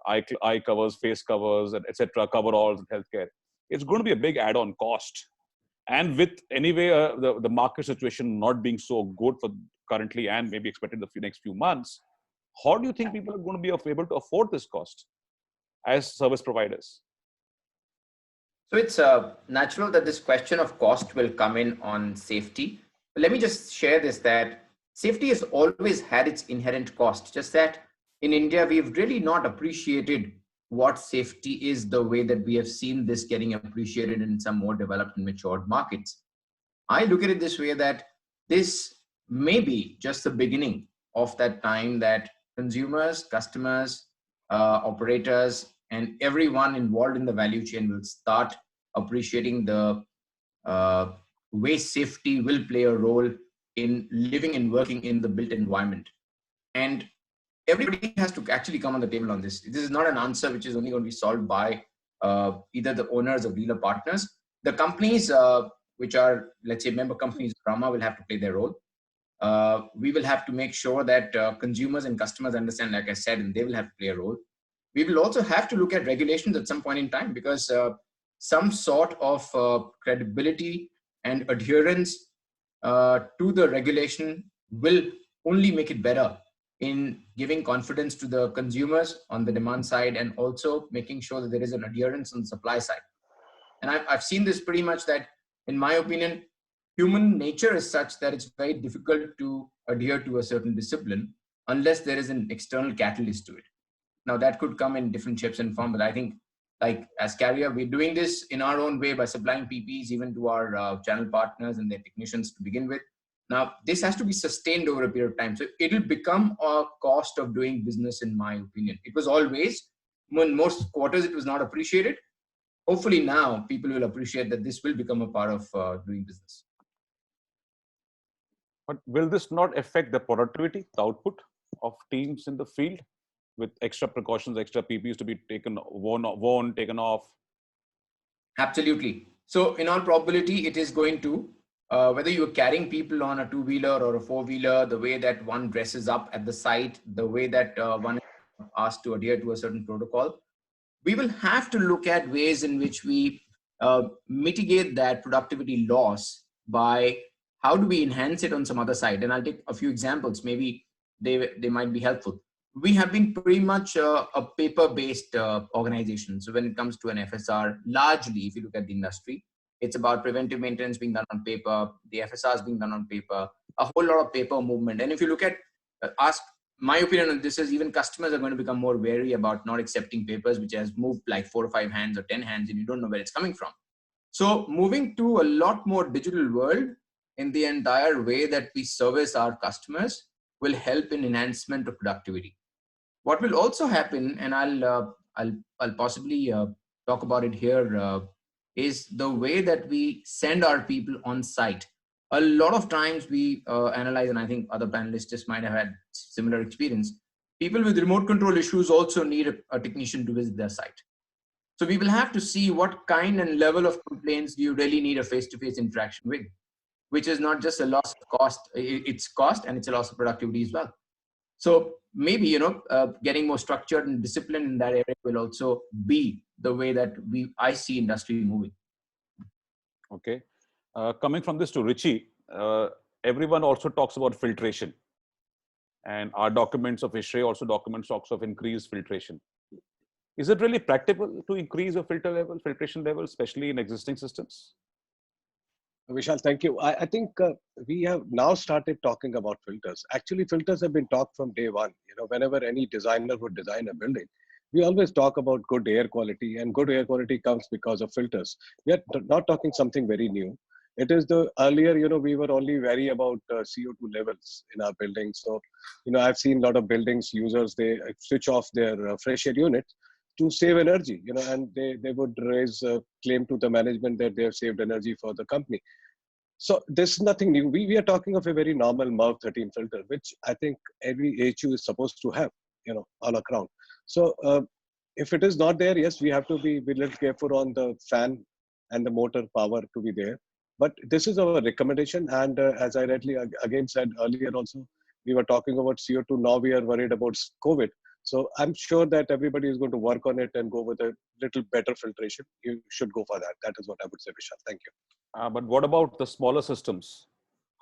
eye covers, face covers, and etc., coveralls and healthcare. It's going to be a big add-on cost. And with anyway, the market situation not being so good for currently and maybe expected the next few months, how do you think people are going to be able to afford this cost as service providers? So it's natural that this question of cost will come in on safety. But let me just share this, that safety has always had its inherent cost, just that in India, we've really not appreciated what safety is the way that we have seen this getting appreciated in some more developed and matured markets. I look at it this way, that this may be just the beginning of that time that consumers, customers, operators, and everyone involved in the value chain will start appreciating the waste safety will play a role in living and working in the built environment. And everybody has to actually come on the table on this. This is not an answer which is only going to be solved by either the owners or dealer partners. The companies which are, let's say, member companies, Rama, will have to play their role. We will have to make sure that consumers and customers understand, like I said, and they will have to play a role. We will also have to look at regulations at some point in time, because some sort of credibility and adherence to the regulation will only make it better in giving confidence to the consumers on the demand side, and also making sure that there is an adherence on the supply side. And I've seen this pretty much, that, in my opinion, human nature is such that it's very difficult to adhere to a certain discipline unless there is an external catalyst to it. Now, that could come in different shapes and form, but I think, like as Carrier, we're doing this in our own way by supplying PPEs even to our channel partners and their technicians to begin with. Now, this has to be sustained over a period of time. So it'll become a cost of doing business, in my opinion. It was always, in most quarters, it was not appreciated. Hopefully now people will appreciate that this will become a part of doing business. But will this not affect the productivity, the output of teams in the field, with extra precautions, extra PPEs to be taken, worn, taken off? Absolutely. So in all probability, it is going to, whether you're carrying people on a two-wheeler or a four-wheeler, the way that one dresses up at the site, the way that one is asked to adhere to a certain protocol, we will have to look at ways in which we mitigate that productivity loss by how do we enhance it on some other side. And I'll take a few examples, maybe they might be helpful. We have been pretty much a paper-based organization. So when it comes to an FSR, largely, if you look at the industry, it's about preventive maintenance being done on paper, the FSRs being done on paper, a whole lot of paper movement. And if you look at, my opinion on this is, even customers are going to become more wary about not accepting papers which has moved like 4 or 5 hands or 10 hands, and you don't know where it's coming from. So moving to a lot more digital world in the entire way that we service our customers will help in enhancement of productivity. What will also happen, and I'll possibly talk about it here, is the way that we send our people on site. A lot of times we analyze, and I think other panelists just might have had similar experience. People with remote control issues also need a technician to visit their site. So we will have to see what kind and level of complaints do you really need a face-to-face interaction with, which is not just a loss of cost, it's cost, and it's a loss of productivity as well. So maybe, getting more structured and disciplined in that area will also be the way that I see industry moving. Okay. Coming from this to Richie, everyone also talks about filtration. And our documents of ISHRAE also talks of increased filtration. Is it really practical to increase the filtration level, especially in existing systems? Vishal, thank you. I think we have now started talking about filters. Actually, filters have been talked from day one. Whenever any designer would design a building, we always talk about good air quality, and good air quality comes because of filters. We are not talking something very new. It is the earlier, we were only worried about CO2 levels in our buildings. So, I've seen a lot of buildings users, they switch off their fresh air units to save energy, and they would raise a claim to the management that they have saved energy for the company. So this is nothing new. We are talking of a very normal MERV 13 filter, which I think every HU is supposed to have, all around. So if it is not there, yes, we have to be a little careful on the fan and the motor power to be there. But this is our recommendation. And as I rightly again said earlier also, we were talking about CO2. Now we are worried about COVID. So I'm sure that everybody is going to work on it and go with a little better filtration. You should go for that. That is what I would say, Vishal. Thank you. But what about the smaller systems,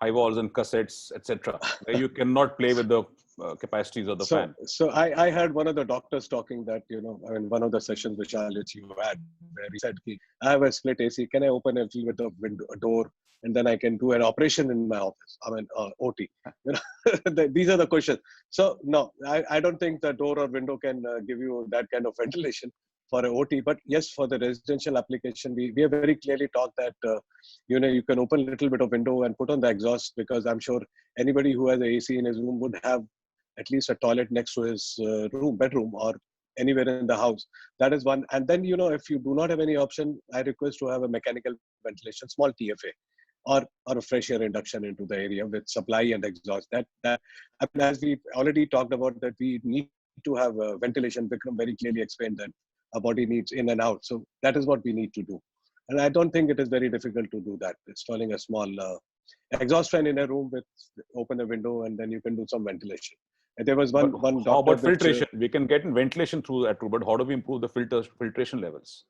high walls and cassettes, etc., where you cannot play with the capacities of the fan? So I heard one of the doctors talking that, one of the sessions, Vishal, which you had, where he said, I have a split AC. Can I open a little bit of a door, and then I can do an operation in my office? OT. These are the questions. So no, I don't think the door or window can give you that kind of ventilation for a OT. But yes, for the residential application, we have very clearly talked that, you can open a little bit of window and put on the exhaust, because I'm sure anybody who has an AC in his room would have at least a toilet next to his bedroom, or anywhere in the house. That is one. And then, if you do not have any option, I request to have a mechanical ventilation, small TFA, or a fresh air induction into the area with supply and exhaust. That I mean, as we already talked about, that we need to have ventilation. Vikram very clearly explained that our body needs in and out. So that is what we need to do. And I don't think it is very difficult to do that. Installing a small exhaust fan in a room with open a window, and then you can do some ventilation. And there was one doctor. How about filtration? We can get in ventilation through that too, but how do we improve the filtration levels?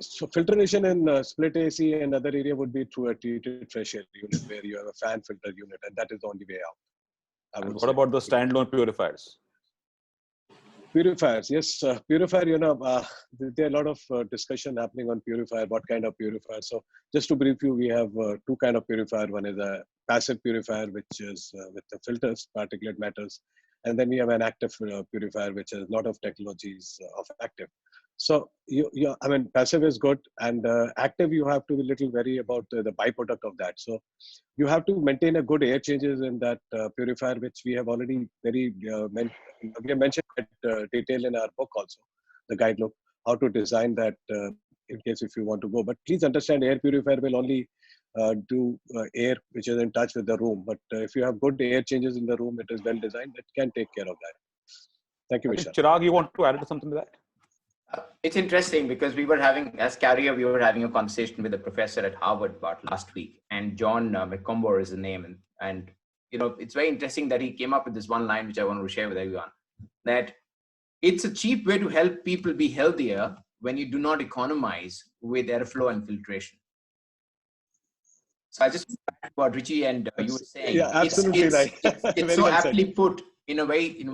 So filtration in split AC and other area would be through a treated fresh air unit where you have a fan filter unit, and that is the only way out. And what about the standalone purifiers? Purifiers, yes, purifier. There are a lot of discussion happening on purifier. What kind of purifier? So just to brief you, we have two kind of purifier. One is a passive purifier, which is with the filters, particulate matters, and then we have an active purifier, which has a lot of technologies of active. So I mean, passive is good, and active you have to be little wary about the byproduct of that. So you have to maintain a good air changes in that purifier, which we have already we have mentioned detail in our book also, the guide look, how to design that in case if you want to go. But please understand, air purifier will only do air which is in touch with the room. But if you have good air changes in the room, it is well designed, it can take care of that. Thank you, Vishal. Chirag, you want to add something to that? It's interesting because we were having a conversation with a professor at Harvard about last week, and John McComber is the name. And it's very interesting that he came up with this one line, which I want to share with everyone, that it's a cheap way to help people be healthier when you do not economize with airflow and filtration. So I just what Richie and you were saying. Yeah, absolutely right. It's so aptly put in a very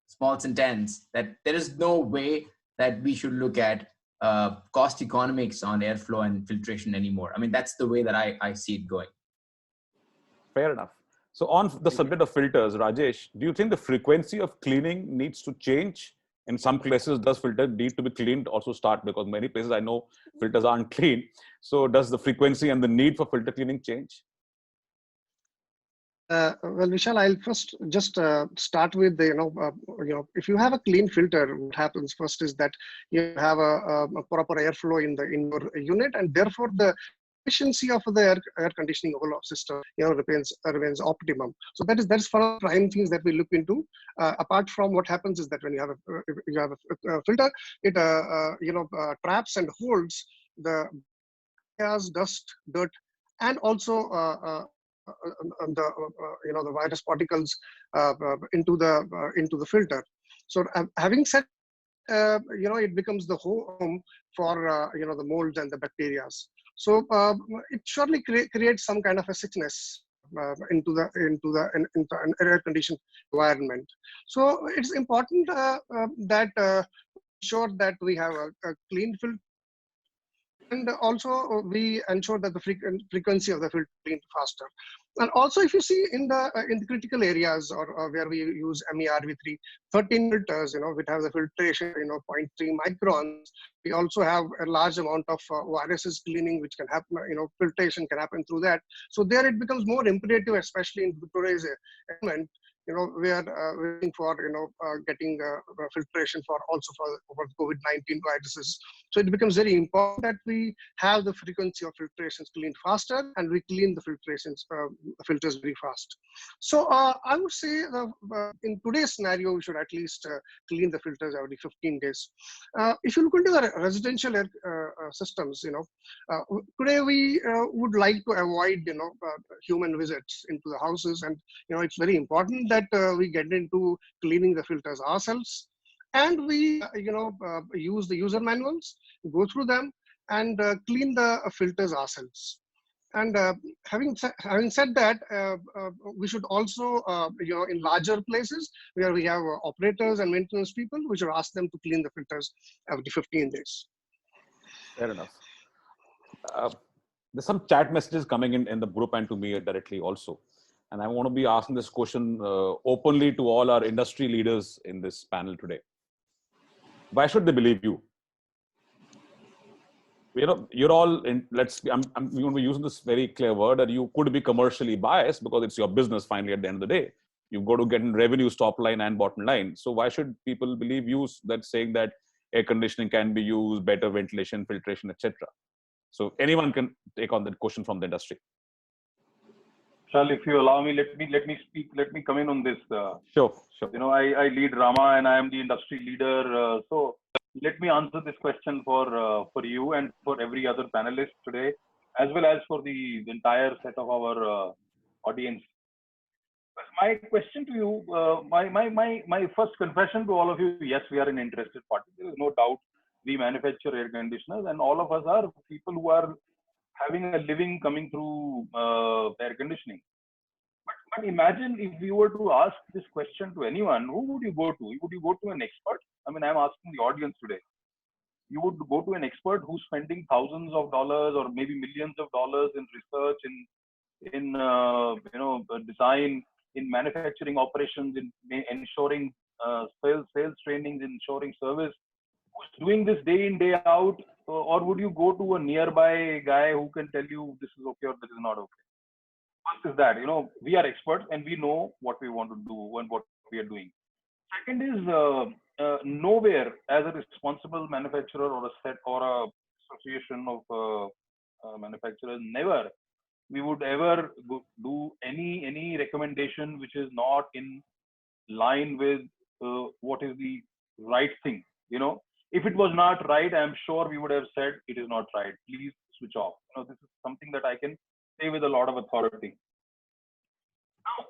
small sentence that there is no way that we should look at cost economics on airflow and filtration anymore. I mean, that's the way that I see it going. Fair enough. So on the subject of filters, Rajesh, do you think the frequency of cleaning needs to change? In some places, does filter need to be cleaned also start? Because many places I know filters aren't clean. So does the frequency and the need for filter cleaning change? Well, Vishal, I'll first just start with the, if you have a clean filter, what happens first is that you have a proper airflow in your unit, and therefore the efficiency of the air conditioning overall system remains optimum. So that is one of the prime things that we look into. Apart from what happens is that when you have a filter, it traps and holds the gas, dust, dirt, and also the virus particles into the filter. So having said, it becomes the home for the molds and the bacteria. So it surely creates some kind of a sickness into an air conditioned environment. So it's important that ensure that we have a clean filter. And also we ensure that the frequency of the filter cleaned faster. And also, if you see in the critical areas or where we use MERV3, 13 filters, which have the filtration, 0.3 microns. We also have a large amount of viruses cleaning, which can happen, filtration can happen through that. So there it becomes more imperative, especially in today's environment, we are waiting for, getting filtration for COVID-19 viruses. So it becomes very important that we have the frequency of filtrations cleaned faster, and we clean the filters very fast. So I would say in today's scenario, we should at least clean the filters every 15 days. If you look into the residential air systems, today we would like to avoid, human visits into the houses, and it's very important that we get into cleaning the filters ourselves, and we use the user manuals, go through them, and clean the filters ourselves. And having said that, we should also, in larger places where we have operators and maintenance people, we should ask them to clean the filters every 15 days. Fair enough. There's some chat messages coming in the group and to me directly also. And I want to be asking this question openly to all our industry leaders in this panel today. Why should they believe you? You're all in, I'm going to be using this very clear word that you could be commercially biased because it's your business finally at the end of the day. You've got to get in revenues, top line and bottom line. So why should people believe you that saying that air conditioning can be used, better ventilation, filtration, etc.? So anyone can take on that question from the industry. Shall, if you allow me, let me speak. Let me come in on this. Sure. You know, I lead Rama, and I am the industry leader. So let me answer this question for you and for every other panelist today, as well as for the entire set of our audience. My question to you, my first confession to all of you: yes, we are an interested party. There is no doubt. We manufacture air conditioners, and all of us are people who are having a living coming through air conditioning. But imagine if we were to ask this question to anyone, who would you go to? Would you go to an expert? I mean, I'm asking the audience today. You would go to an expert who's spending thousands of dollars or maybe millions of dollars in research, in design, in manufacturing operations, in ensuring sales trainings, ensuring service, who's doing this day in, day out, or would you go to a nearby guy who can tell you this is okay or this is not okay? First is that, you know, we are experts and we know what we want to do and what we are doing. Second is nowhere as a responsible manufacturer or a set or a association of manufacturers, never we would ever do any recommendation which is not in line with what is the right thing. You know, if it was not right, I'm sure we would have said it is not right. Please switch off. You know, this is something that I can say with a lot of authority.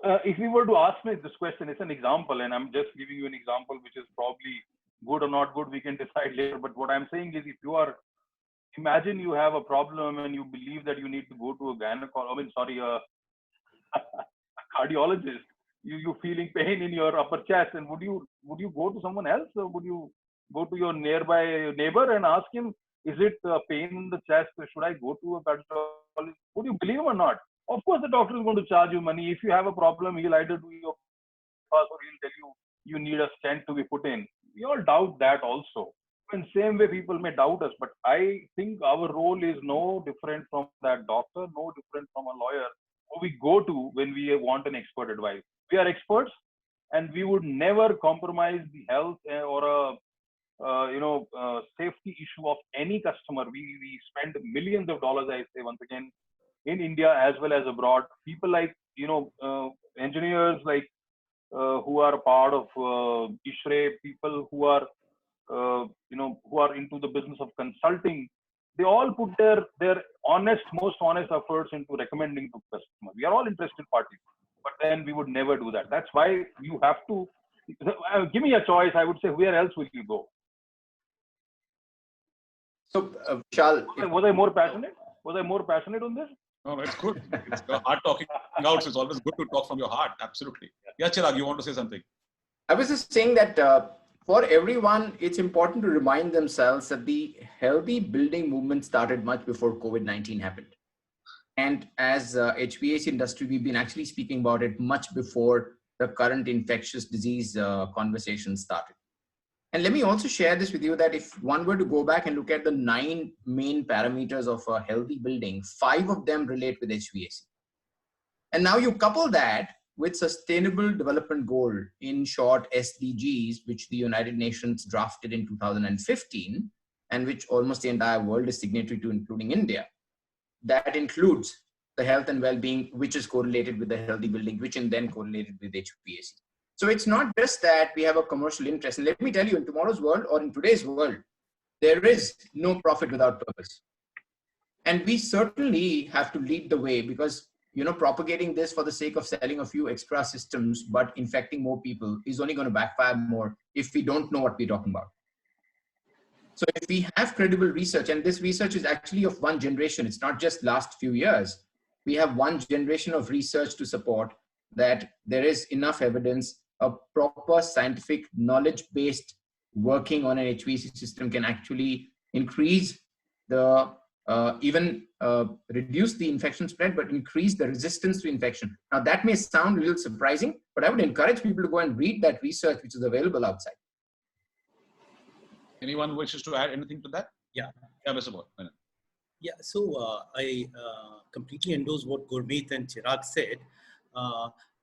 Now, if we were to ask me this question, it's an example, and I'm just giving you an example which is probably good or not good. We can decide later. But what I'm saying is, if you are, imagine you have a problem and you believe that you need to go to a gynecologist, a cardiologist. You feeling pain in your upper chest, and would you go to someone else, or would you go to your nearby neighbor and ask him, is it pain in the chest? Should I go to a cardiologist? Would you believe him or not? Of course, the doctor is going to charge you money. If you have a problem, he'll either do your pass or he'll tell you you need a stent to be put in. We all doubt that also. In same way, people may doubt us, but I think our role is no different from that doctor, no different from a lawyer who we go to when we want an expert advice. We are experts, and we would never compromise the health or a safety issue of any customer. We spend millions of dollars, I say once again, in India as well as abroad. People like, engineers like who are a part of ISHRE, people who are, who are into the business of consulting, they all put their most honest efforts into recommending to customers. We are all interested parties, but then we would never do that. That's why you have to, give me a choice. I would say, where else will you go? So, Vishal, was I more passionate? Was I more passionate on this? No, it's good. It's heart talking out. So it's always good to talk from your heart. Absolutely. Yeah, Chirag, you want to say something? I was just saying that for everyone, it's important to remind themselves that the healthy building movement started much before COVID-19 happened. And as HVAC industry, we've been actually speaking about it much before the current infectious disease conversation started. And let me also share this with you that if one were to go back and look at the 9 main parameters of a healthy building, 5 of them relate with HVAC. And now you couple that with Sustainable Development Goal, in short SDGs, which the United Nations drafted in 2015, and which almost the entire world is signatory to, including India. That includes the health and well-being, which is correlated with the healthy building, which in then correlated with HVAC. So it's not just that we have a commercial interest. And let me tell you, in tomorrow's world or in today's world, there is no profit without purpose. And we certainly have to lead the way, because, propagating this for the sake of selling a few extra systems, but infecting more people is only going to backfire more if we don't know what we're talking about. So if we have credible research, and this research is actually of one generation, it's not just last few years. We have one generation of research to support that there is enough evidence. A proper scientific knowledge-based working on an HVAC system can actually increase the, reduce the infection spread, but increase the resistance to infection. Now that may sound a little surprising, but I would encourage people to go and read that research, which is available outside. Anyone wishes to add anything to that? Yeah. Yeah, Mr. Boy. Yeah, so I completely endorse what Gurmeet and Chirag said.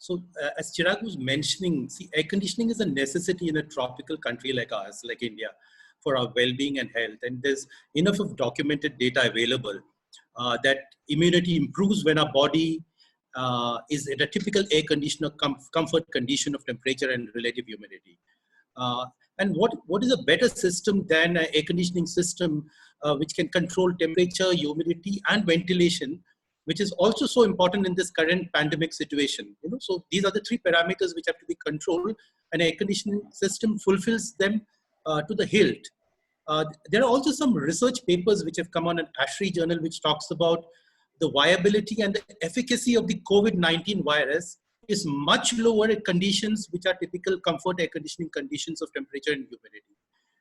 So as Chirag was mentioning, see, air conditioning is a necessity in a tropical country like ours, like India, for our well-being and health. And there's enough of documented data available that immunity improves when our body is at a typical air conditioner comfort condition of temperature and relative humidity. And what is a better system than an air conditioning system which can control temperature, humidity, and ventilation, which is also so important in this current pandemic situation. So these are the three parameters which have to be controlled, and air conditioning system fulfills them to the hilt. There are also some research papers which have come on an ASHRI journal which talks about the viability and the efficacy of the COVID-19 virus is much lower at conditions which are typical comfort air conditioning conditions of temperature and humidity.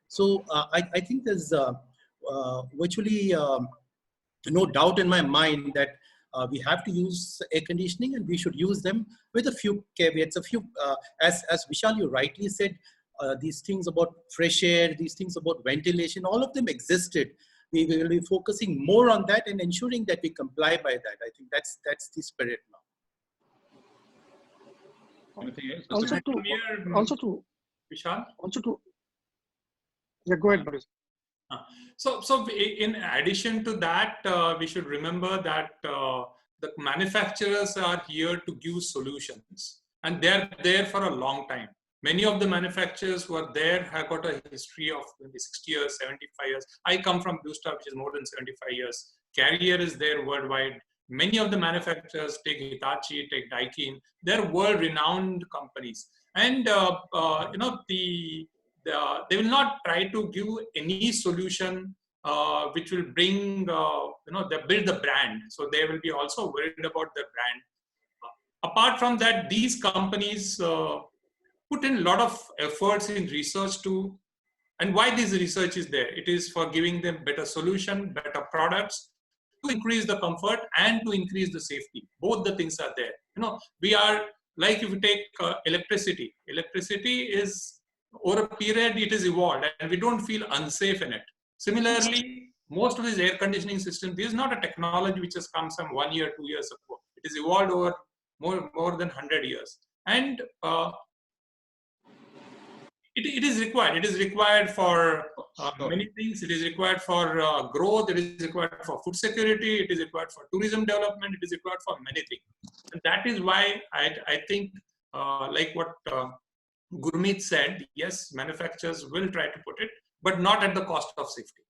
So I think there's virtually no doubt in my mind that we have to use air conditioning, and we should use them with a few caveats, as Vishal, you rightly said, these things about fresh air, these things about ventilation, all of them existed. We will be focusing more on that and ensuring that we comply by that. I think that's the spirit now. Anything else? Vishal? Yeah, go ahead, Boris. So in addition to that, we should remember that the manufacturers are here to give solutions, and they're there for a long time. Many of the manufacturers who are there have got a history of maybe 60 years, 75 years. I come from Blue Star, which is more than 75 years. Carrier is there worldwide. Many of the manufacturers, take Hitachi, take Daikin, they're world-renowned companies. And they will not try to give any solution which will bring, they build the brand. So they will be also worried about the brand. Apart from that, these companies put in a lot of efforts in research too. And why this research is there? It is for giving them better solution, better products, to increase the comfort and to increase the safety. Both the things are there. We are, like if you take electricity. Electricity is, over a period, it is evolved and we don't feel unsafe in it. Similarly, most of these air conditioning systems, this is not a technology which has come some 1 year, 2 years ago. It is evolved over more than 100 years. And it is required. It is required for many things. It is required for growth. It is required for food security. It is required for tourism development. It is required for many things. And that is why I think, like what Gurmeet said, yes, manufacturers will try to put it, but not at the cost of safety.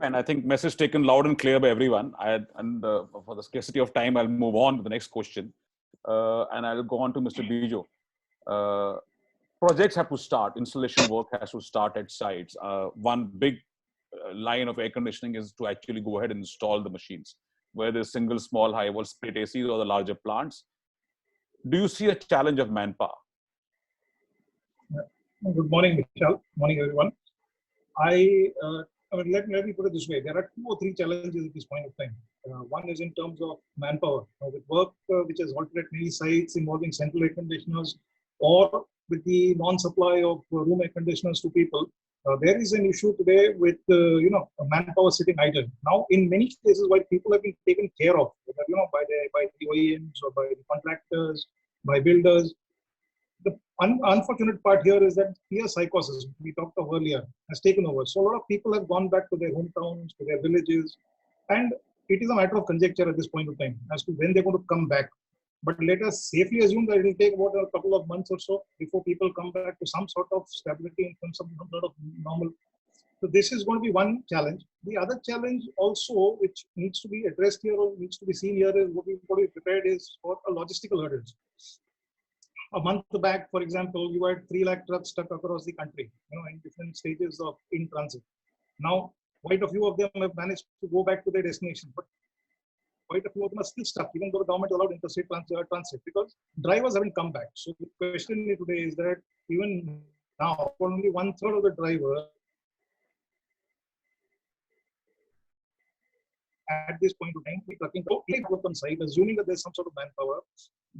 And I think message taken loud and clear by everyone. For the scarcity of time, I'll move on to the next question. And I'll go on to Mr. Bijo. Projects have to start. Installation work has to start at sites. One big line of air conditioning is to actually go ahead and install the machines, whether it's single, small, high volt split ACs or the larger plants. Do you see a challenge of manpower? Good morning, Michelle. Morning, everyone. Let me put it this way. There are 2 or 3 challenges at this point of time. One is in terms of manpower. With work which has halted at many sites involving central air conditioners, or with the non-supply of room air conditioners to people, there is an issue today with manpower sitting idle. Now, in many cases, while people have been taken care of, by the OEMs or by the contractors, by builders, the unfortunate part here is that fear psychosis we talked of earlier has taken over. So a lot of people have gone back to their hometowns, to their villages, and it is a matter of conjecture at this point of time as to when they're going to come back. But let us safely assume that it will take about a couple of months or so before people come back to some sort of stability in terms of some sort of normal. So this is going to be one challenge. The other challenge also, which needs to be addressed here or needs to be seen here, is what we've got to be prepared is for a logistical hurdles. A month back, for example, you had 3 lakh trucks stuck across the country, in different stages of in transit. Now, quite a few of them have managed to go back to their destination, but quite a few of them are still stuck, even though the government allowed interstate transit, because drivers haven't come back. So the question today is that even now, only 1/3 of the drivers at this point of time, trucking work on site, assuming that there's some sort of manpower.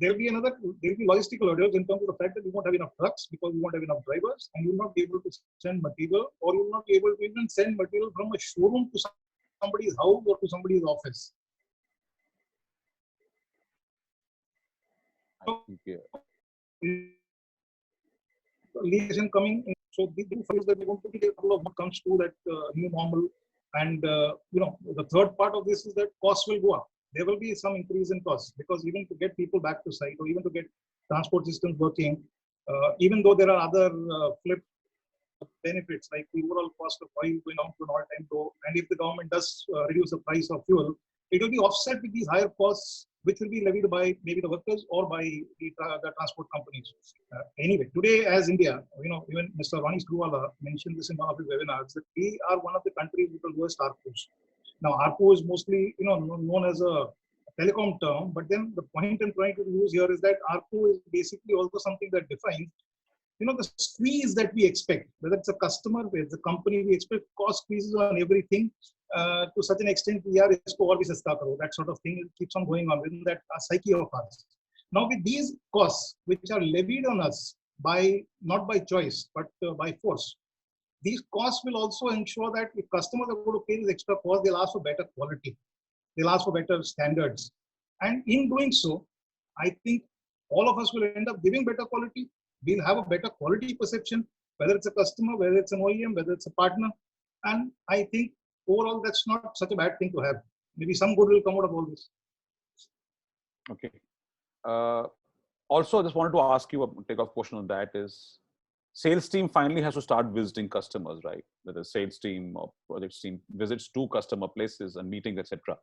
There will be logistical hurdles in terms of the fact that we won't have enough trucks because we won't have enough drivers, and you will not be able to send material, or you will not be able to even send material from a showroom to somebody's house or to somebody's office. Legislation coming in, so the thing is that we're going to be a couple of what comes to that new normal, and the third part of this is that costs will go up. There will be some increase in costs because even to get people back to site or even to get transport systems working, even though there are other flip benefits like the overall cost of oil going down to an all-time low, and if the government does reduce the price of fuel, it will be offset with these higher costs, which will be levied by maybe the workers or by the transport companies. Anyway, today as India, even Mr. Ronnie Screwvala mentioned this in one of his webinars, that we are one of the countries with the lowest ARPUs. Now, ARPU is mostly known as a telecom term, but then the point I'm trying to use here is that ARPU is basically also something that defines the squeeze that we expect, whether it's a customer, whether it's a company, we expect cost squeezes on everything to such an extent, that sort of thing keeps on going on within that psyche of ours. Now, with these costs, which are levied on us not by choice, but by force, these costs will also ensure that if customers are going to pay this extra cost, they'll ask for better quality. They'll ask for better standards. And in doing so, I think all of us will end up giving better quality. We'll have a better quality perception, whether it's a customer, whether it's an OEM, whether it's a partner. And I think overall, that's not such a bad thing to have. Maybe some good will come out of all this. Okay. Also, I just wanted to ask you a takeoff question on that is, sales team finally has to start visiting customers, right? Whether sales team or projects team visits to customer places and meetings, etc.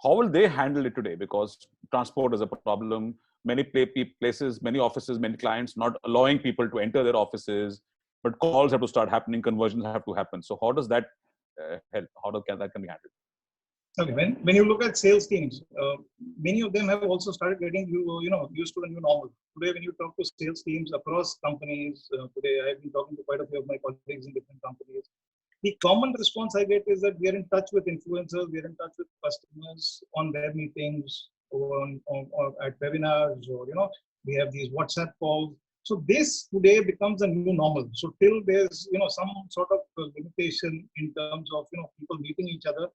How will they handle it today? Because transport is a problem. Many places, many offices, many clients not allowing people to enter their offices, but calls have to start happening, conversions have to happen. So how does that help? How can that be handled? Okay. When you look at sales teams, many of them have also started getting used to the new normal. Today, when you talk to sales teams across companies, today I've been talking to quite a few of my colleagues in different companies. The common response I get is that we are in touch with influencers, we are in touch with customers on their meetings, or at webinars, or we have these WhatsApp calls. So this today becomes a new normal. So till there's some sort of limitation in terms of people meeting each other,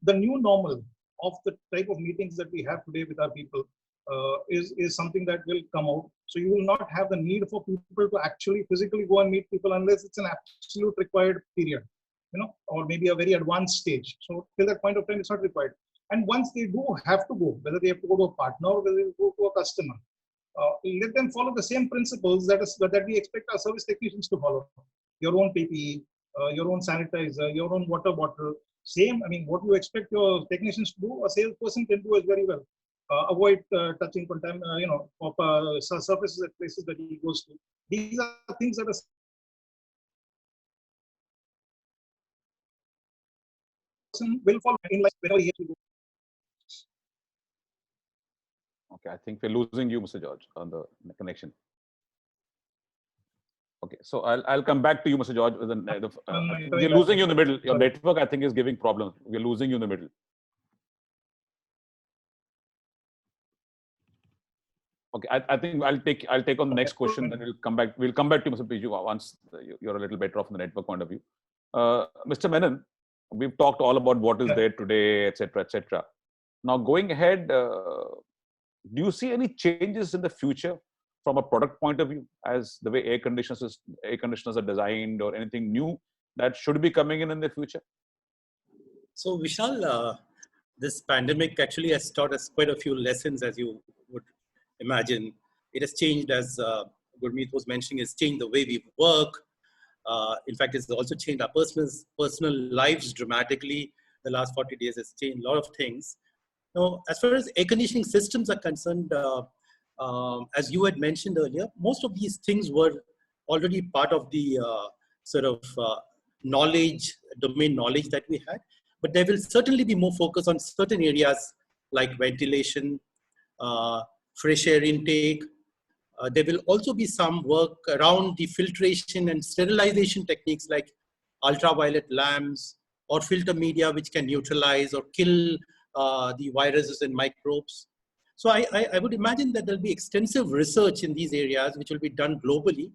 the new normal of the type of meetings that we have today with our people is something that will come out. So you will not have the need for people to actually physically go and meet people unless it's an absolute required period, or maybe a very advanced stage. So till that point of time, it's not required. And once they do have to go, whether they have to go to a partner or whether they go to a customer, let them follow the same principles that we expect our service technicians to follow. Your own PPE, your own sanitizer, your own water bottle. Same, what you expect your technicians to do, a salesperson can do as very well. Avoid touching surfaces at places that he goes to. These are things that are will follow in life whenever he has to go. Okay, I think we're losing you, Mr. George, on the connection. Okay, so I'll come back to you, Mr. George. We're losing you in the middle. Your network, I think, is giving problems. We're losing you in the middle. Okay, I think I'll take on the next question, and we'll come back to you, Mr. Piju, once you're a little better off from the network point of view. Mr. Menon, we've talked all about what is there today, etc., etc. Now, going ahead, do you see any changes in the future from a product point of view, as the way air conditioners are designed, or anything new that should be coming in the future? So Vishal, this pandemic actually has taught us quite a few lessons, as you would imagine. It has changed, as Gurmeet was mentioning, it's changed the way we work. In fact, it's also changed our personal lives dramatically. The last 40 days has changed a lot of things. Now, as far as air conditioning systems are concerned, as you had mentioned earlier, most of these things were already part of the domain knowledge that we had. But there will certainly be more focus on certain areas like ventilation, fresh air intake. There will also be some work around the filtration and sterilization techniques like ultraviolet lamps or filter media, which can neutralize or kill the viruses and microbes. So I would imagine that there'll be extensive research in these areas, which will be done globally,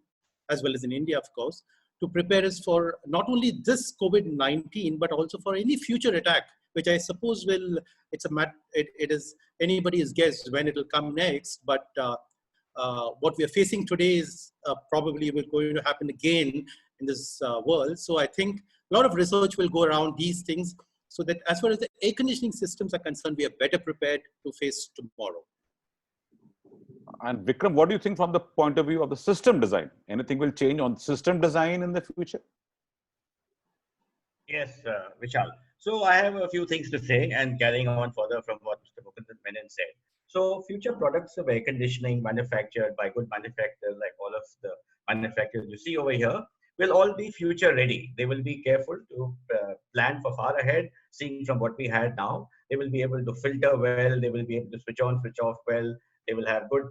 as well as in India, of course, to prepare us for not only this COVID-19, but also for any future attack, which I suppose it is anybody's guess when it will come next. But what we are facing today is probably going to happen again in this world. So I think a lot of research will go around these things so that as far as the air conditioning systems are concerned, we are better prepared to face tomorrow. And Vikram, what do you think from the point of view of the system design? Anything will change on system design in the future? Yes, Vishal. So I have a few things to say, and carrying on further from what Mr. Mukundan Menon said. So future products of air conditioning manufactured by good manufacturers, like all of the manufacturers you see over here, will all be future ready. They will be careful to plan for far ahead, seeing from what we had now. They will be able to filter well. They will be able to switch on, switch off well. They will have good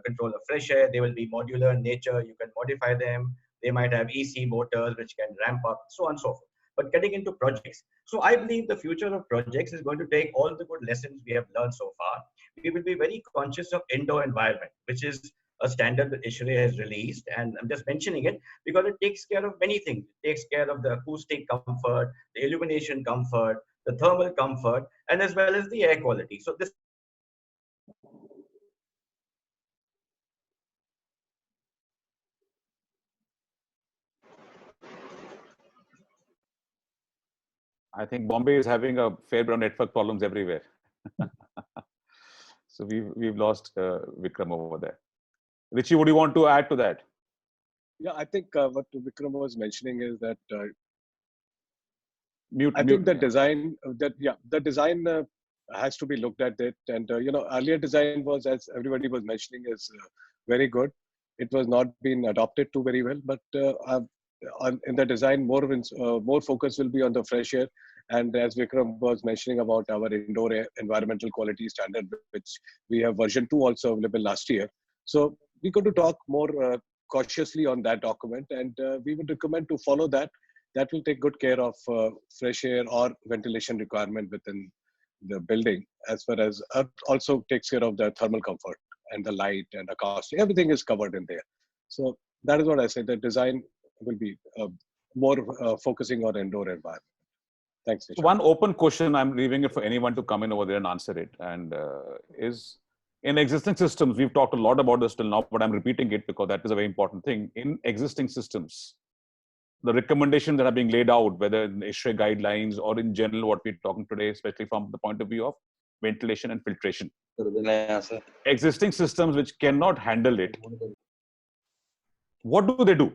control of fresh air. They will be modular in nature. You can modify them. They might have EC motors, which can ramp up, so on and so forth. But getting into projects. So I believe the future of projects is going to take all the good lessons we have learned so far. We will be very conscious of indoor environment, which is a standard that ISHRAE has released. And I'm just mentioning it because it takes care of many things. It takes care of the acoustic comfort, the illumination comfort, the thermal comfort, and as well as the air quality. So this I think Bombay is having a fair bit of network problems everywhere. So we've lost Vikram over there. Richie, what do you want to add to that? Yeah, I think what Vikram was mentioning is that Mute. The design the design has to be looked at it, and earlier design was, as everybody was mentioning, is very good. It was not been adopted to very well, but in the design, more focus will be on the fresh air. And as Vikram was mentioning about our indoor air environmental quality standard, which we have version 2 also available last year. So we got to talk more cautiously on that document, and we would recommend to follow that. That will take good care of fresh air or ventilation requirement within the building, as far as also takes care of the thermal comfort and the light and acoustic. Everything is covered in there. So that is what I say. The design will be more focusing on indoor environment. Thanks, Vishal. One open question, I'm leaving it for anyone to come in over there and answer it. And is in existing systems, we've talked a lot about this till now, but I'm repeating it because that is a very important thing. In existing systems, the recommendations that are being laid out, whether in ISHRAE guidelines or in general, what we're talking today, especially from the point of view of ventilation and filtration. Existing systems which cannot handle it, what do?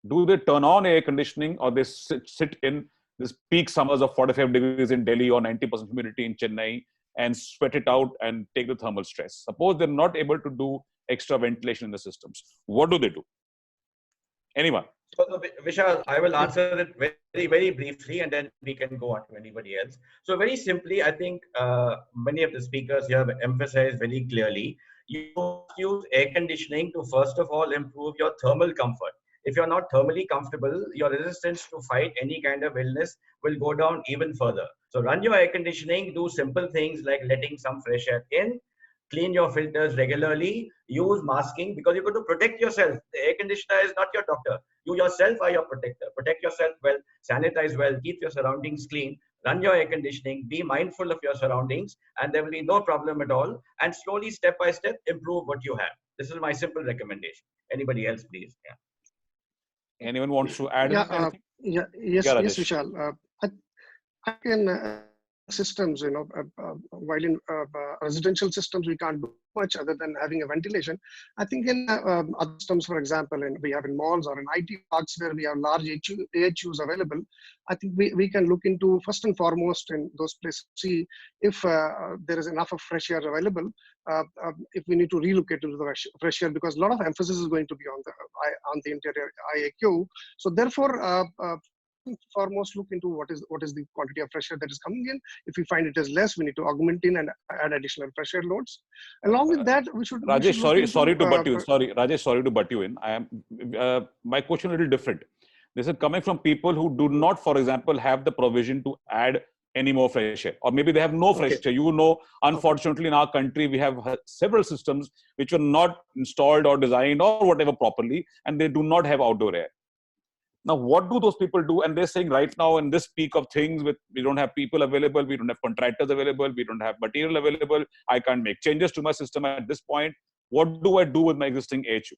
Do they turn on air conditioning, or they sit in this peak summers of 45 degrees in Delhi or 90% humidity in Chennai and sweat it out and take the thermal stress? Suppose they're not able to do extra ventilation in the systems. What do they do? Anyone? So, Vishal, I will answer it very, very briefly, and then we can go on to anybody else. So very simply, I think many of the speakers here have emphasized very clearly, you use air conditioning to first of all improve your thermal comfort. If you're not thermally comfortable, your resistance to fight any kind of illness will go down even further. So run your air conditioning, do simple things like letting some fresh air in, clean your filters regularly, use masking, because you're going to protect yourself. The air conditioner is not your doctor. You yourself are your protector. Protect yourself well, sanitize well, keep your surroundings clean, run your air conditioning, be mindful of your surroundings, and there will be no problem at all. And slowly, step by step, improve what you have. This is my simple recommendation. Anybody else, please? Yeah. Anyone wants to add anything? Yes, Vishal. I can systems, while in residential systems we can't do much other than having a ventilation. I think in other systems, for example, we have in malls or in IT parks where we have large AHUs available, I think we can look into first and foremost in those places, see if there is enough of fresh air available, if we need to relocate to the fresh air, because a lot of emphasis is going to be on the interior IAQ. So therefore, foremost look into what is the quantity of fresh air that is coming in. If we find it is less, we need to augment in and add additional fresh air loads. Along with that, we should. Rajesh, sorry to butt you in. Rajesh, sorry to butt you in. I am my question a little different. This is coming from people who do not, for example, have the provision to add any more fresh air, or maybe they have no fresh air. Unfortunately, in our country, we have several systems which are not installed or designed or whatever properly, and they do not have outdoor air. Now, what do those people do? And they're saying right now in this peak of things, we don't have people available, we don't have contractors available, we don't have material available, I can't make changes to my system at this point. what do I do with my existing AHU?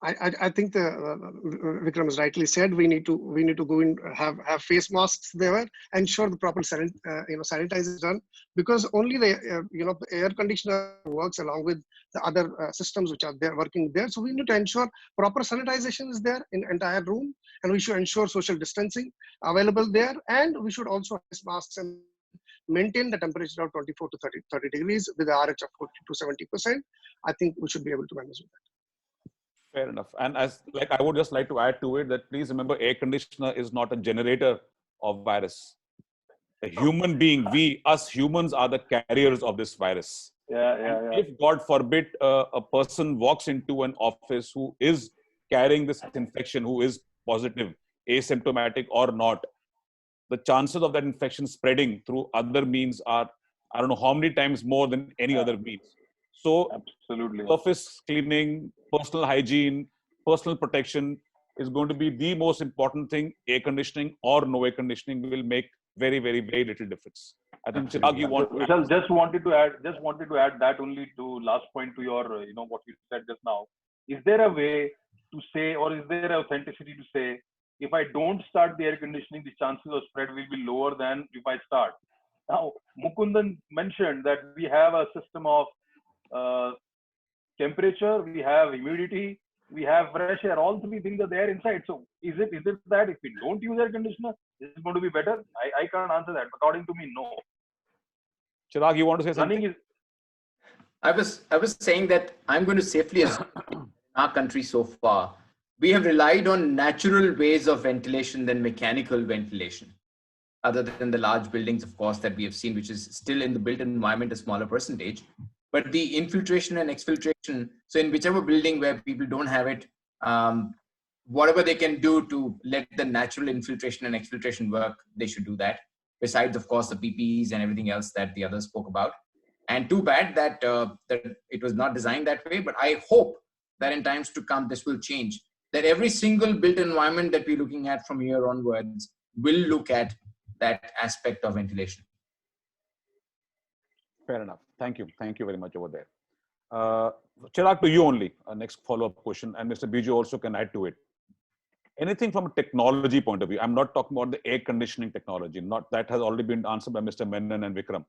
I think Vikram has rightly said we need to go in, have face masks there, ensure the proper sanitize is done, because only the the air conditioner works along with the other systems which are there working there. So we need to ensure proper sanitization is there in entire room, and we should ensure social distancing available there, and we should also have face masks and maintain the temperature of 24 to 30 degrees with the RH of 40 to 70%. I think we should be able to manage with that. Fair enough. And as I would just like to add to it that please remember, air conditioner is not a generator of virus. A human being, us humans are the carriers of this virus. Yeah. If God forbid a person walks into an office who is carrying this infection, who is positive, asymptomatic or not, the chances of that infection spreading through other means are, I don't know how many times more than any other means. So absolutely, surface cleaning, personal hygiene, personal protection is going to be the most important thing. Air conditioning or no air conditioning will make very, very, very little difference. I think Chirag, you want to Vishal, just wanted to add that only to last point to your, what you said just now. Is there a way to say, or is there authenticity to say, if I don't start the air conditioning, the chances of spread will be lower than if I start? Now, Mukundan mentioned that we have a system of temperature, we have humidity, we have fresh air. All three things are there inside. So is it that if we don't use air conditioner, is it going to be better? I can't answer that. According to me, no. Chirag, you want to say something? I was saying that I'm going to safely assume in our country so far, we have relied on natural ways of ventilation than mechanical ventilation, other than the large buildings, of course, that we have seen, which is still in the built environment a smaller percentage. But the infiltration and exfiltration, so in whichever building where people don't have it, whatever they can do to let the natural infiltration and exfiltration work, they should do that. Besides, of course, the PPEs and everything else that the others spoke about. And too bad that, that it was not designed that way. But I hope that in times to come, this will change. That every single built environment that we're looking at from here onwards will look at that aspect of ventilation. Fair enough. Thank you. Thank you very much over there. Chirag, to you only. Next follow-up question, and Mr. Biju also can add to it. Anything from a technology point of view? I'm not talking about the air conditioning technology. Not that has already been answered by Mr. Menon and Vikram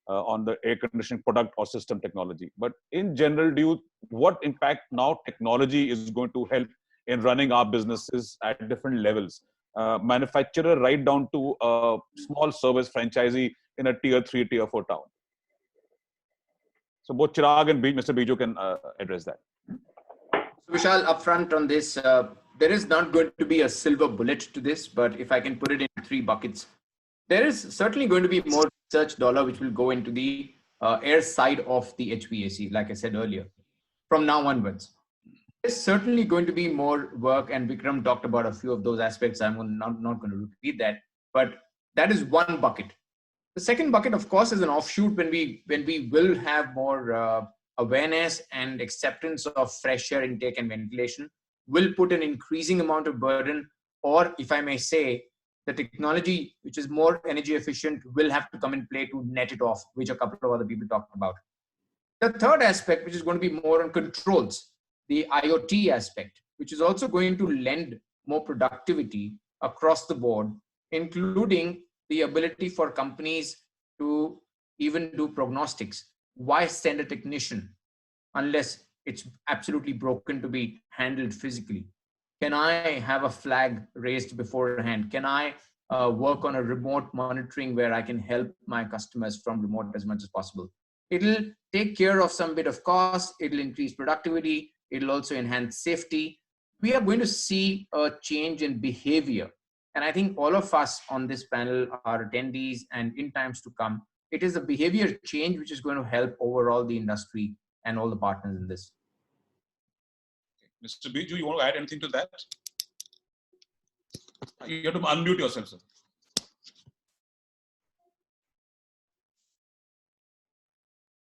on the air conditioning product or system technology. But in general, what impact now technology is going to help in running our businesses at different levels? Manufacturer right down to a small service franchisee in a tier 3, tier 4 town. So both Chirag and Mr. Biju can address that. So Vishal, upfront on this, there is not going to be a silver bullet to this, but if I can put it in 3 buckets, there is certainly going to be more research dollar which will go into the air side of the HVAC, like I said earlier, from now onwards. There's certainly going to be more work, and Vikram talked about a few of those aspects. I'm not going to repeat that, but that is one bucket. The second bucket, of course, is an offshoot when we will have more awareness and acceptance of fresh air intake and ventilation, will put an increasing amount of burden, or if I may say, the technology which is more energy efficient will have to come in play to net it off, which a couple of other people talked about. The third aspect, which is going to be more on controls, the IoT aspect, which is also going to lend more productivity across the board, including the ability for companies to even do prognostics. Why send a technician unless it's absolutely broken to be handled physically? Can I have a flag raised beforehand? Can I work on a remote monitoring where I can help my customers from remote as much as possible? It'll take care of some bit of cost. It'll increase productivity. It'll also enhance safety. We are going to see a change in behavior. And I think all of us on this panel are attendees, and in times to come, it is a behavior change which is going to help overall the industry and all the partners in this. Mr. Biju, you want to add anything to that? You have to unmute yourself, sir.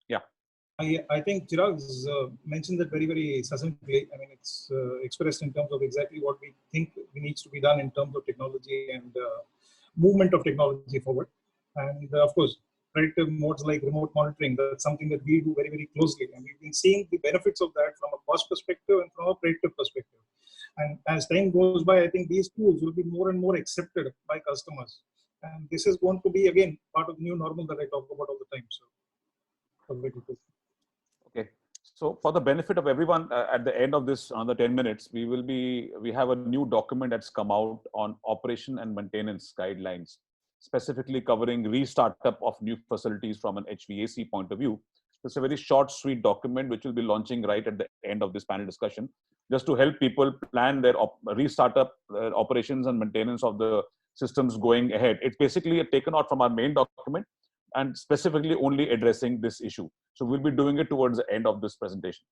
Yeah. I think Chirag mentioned that very, very succinctly. I mean, it's expressed in terms of exactly what we think needs to be done in terms of technology and movement of technology forward. And of course, predictive modes like remote monitoring. That's something that we do very, very closely. And we've been seeing the benefits of that from a cost perspective and from a predictive perspective. And as time goes by, I think these tools will be more and more accepted by customers. And this is going to be, again, part of the new normal that I talk about all the time. So, okay. So for the benefit of everyone, at the end of this, another 10 minutes, we have a new document that's come out on operation and maintenance guidelines, specifically covering restart up of new facilities from an HVAC point of view. It's a very short, sweet document, which will be launching right at the end of this panel discussion, just to help people plan their restart up operations and maintenance of the systems going ahead. It's basically taken out from our main document and specifically only addressing this issue. So we'll be doing it towards the end of this presentation.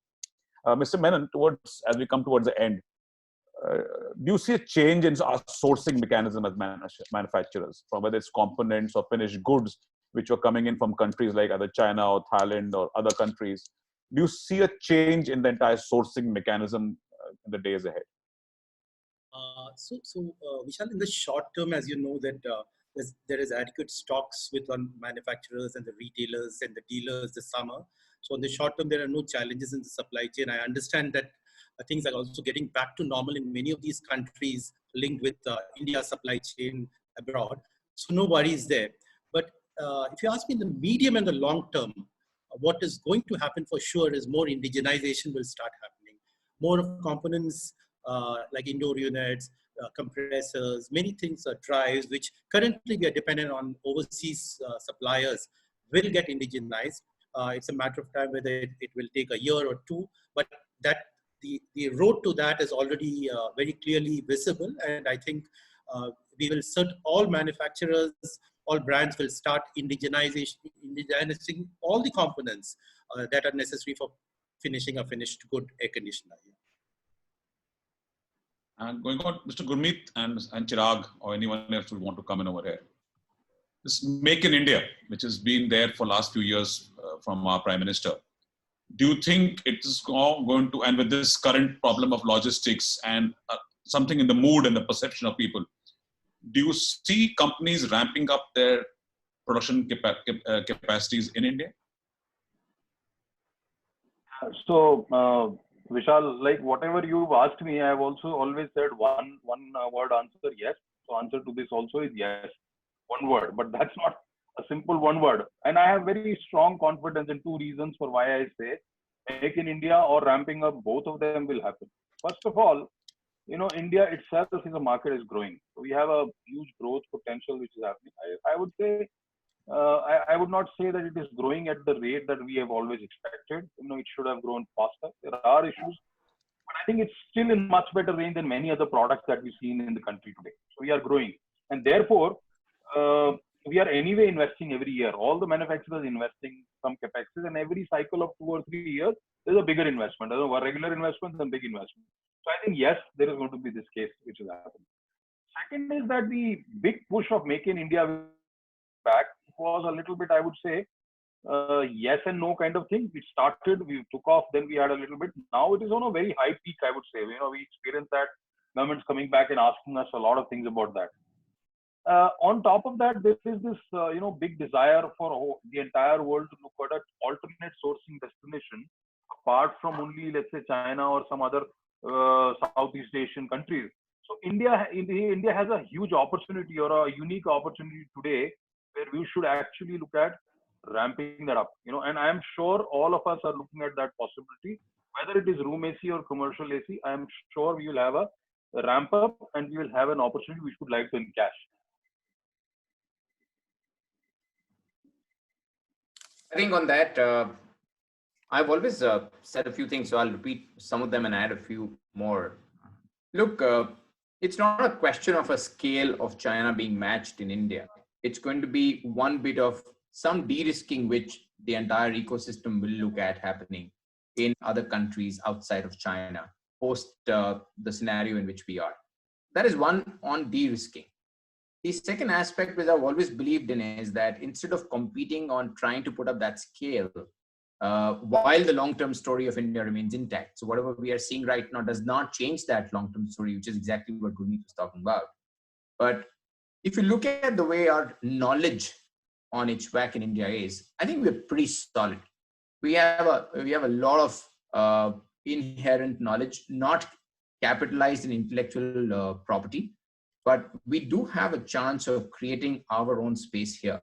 Mr. Menon, as we come towards the end, do you see a change in our sourcing mechanism as manufacturers, from whether it's components or finished goods, which are coming in from countries like either China or Thailand or other countries? Do you see a change in the entire sourcing mechanism in the days ahead? Vishal, in the short term, as you know, that there is adequate stocks with manufacturers and the retailers and the dealers this summer. So in the short term, there are no challenges in the supply chain. I understand that things are also getting back to normal in many of these countries linked with India's supply chain abroad. So no worries there. But if you ask me in the medium and the long term, what is going to happen for sure is more indigenization will start happening. More of components like indoor units, compressors, many things, drives, which currently we are dependent on overseas suppliers, will get indigenized. It's a matter of time whether it will take a year or two, but that the road to that is already very clearly visible. And I think we will all manufacturers, all brands will start indigenizing all the components that are necessary for finishing a finished good air conditioner. And going on, Mr. Gurmeet and Chirag, or anyone else who want to come in over here. This Make in India, which has been there for last few years from our Prime Minister. Do you think it is going to, and with this current problem of logistics and something in the mood and the perception of people, do you see companies ramping up their production capacities in India? So, Vishal, like whatever you've asked me, I have also always said one word answer, yes. So answer to this also is yes, one word, but that's not a simple one word. And I have very strong confidence in two reasons for why I say Make in India or ramping up, both of them will happen. First of all, India itself is a market is growing. So we have a huge growth potential which is happening. I would say, I would not say that it is growing at the rate that we have always expected. It should have grown faster. There are issues, but I think it's still in much better range than many other products that we've seen in the country today. So we are growing, and therefore we are anyway investing every year. All the manufacturers investing some capex, and every cycle of 2 or 3 years there's a bigger investment. There's a regular investment and big investment. So I think yes, there is going to be this case which will happen. Second is that the big push of Make in India back was a little bit, I would say, yes and no kind of thing. It started, we took off, then we had a little bit. Now it is on a very high peak, I would say. We experienced that government's coming back and asking us a lot of things about that. On top of that, there is this, big desire for the entire world to look at an alternate sourcing destination apart from only, let's say, China or some other Southeast Asian countries. So India has a huge opportunity or a unique opportunity today where we should actually look at ramping that up. And I am sure all of us are looking at that possibility, whether it is room AC or commercial AC. I am sure we will have a ramp up and we will have an opportunity which would like to encash. I think on that, I've always said a few things, so I'll repeat some of them and add a few more. Look, it's not a question of a scale of China being matched in India. It's going to be one bit of some de-risking which the entire ecosystem will look at happening in other countries outside of China, post the scenario in which we are. That is one on de-risking. The second aspect, which I've always believed in, is that instead of competing on trying to put up that scale, while the long-term story of India remains intact. So whatever we are seeing right now does not change that long-term story, which is exactly what Gurmeet was talking about. But if you look at the way our knowledge on HVAC in India is, I think we're pretty solid. We have a lot of inherent knowledge, not capitalized in intellectual property, but we do have a chance of creating our own space here.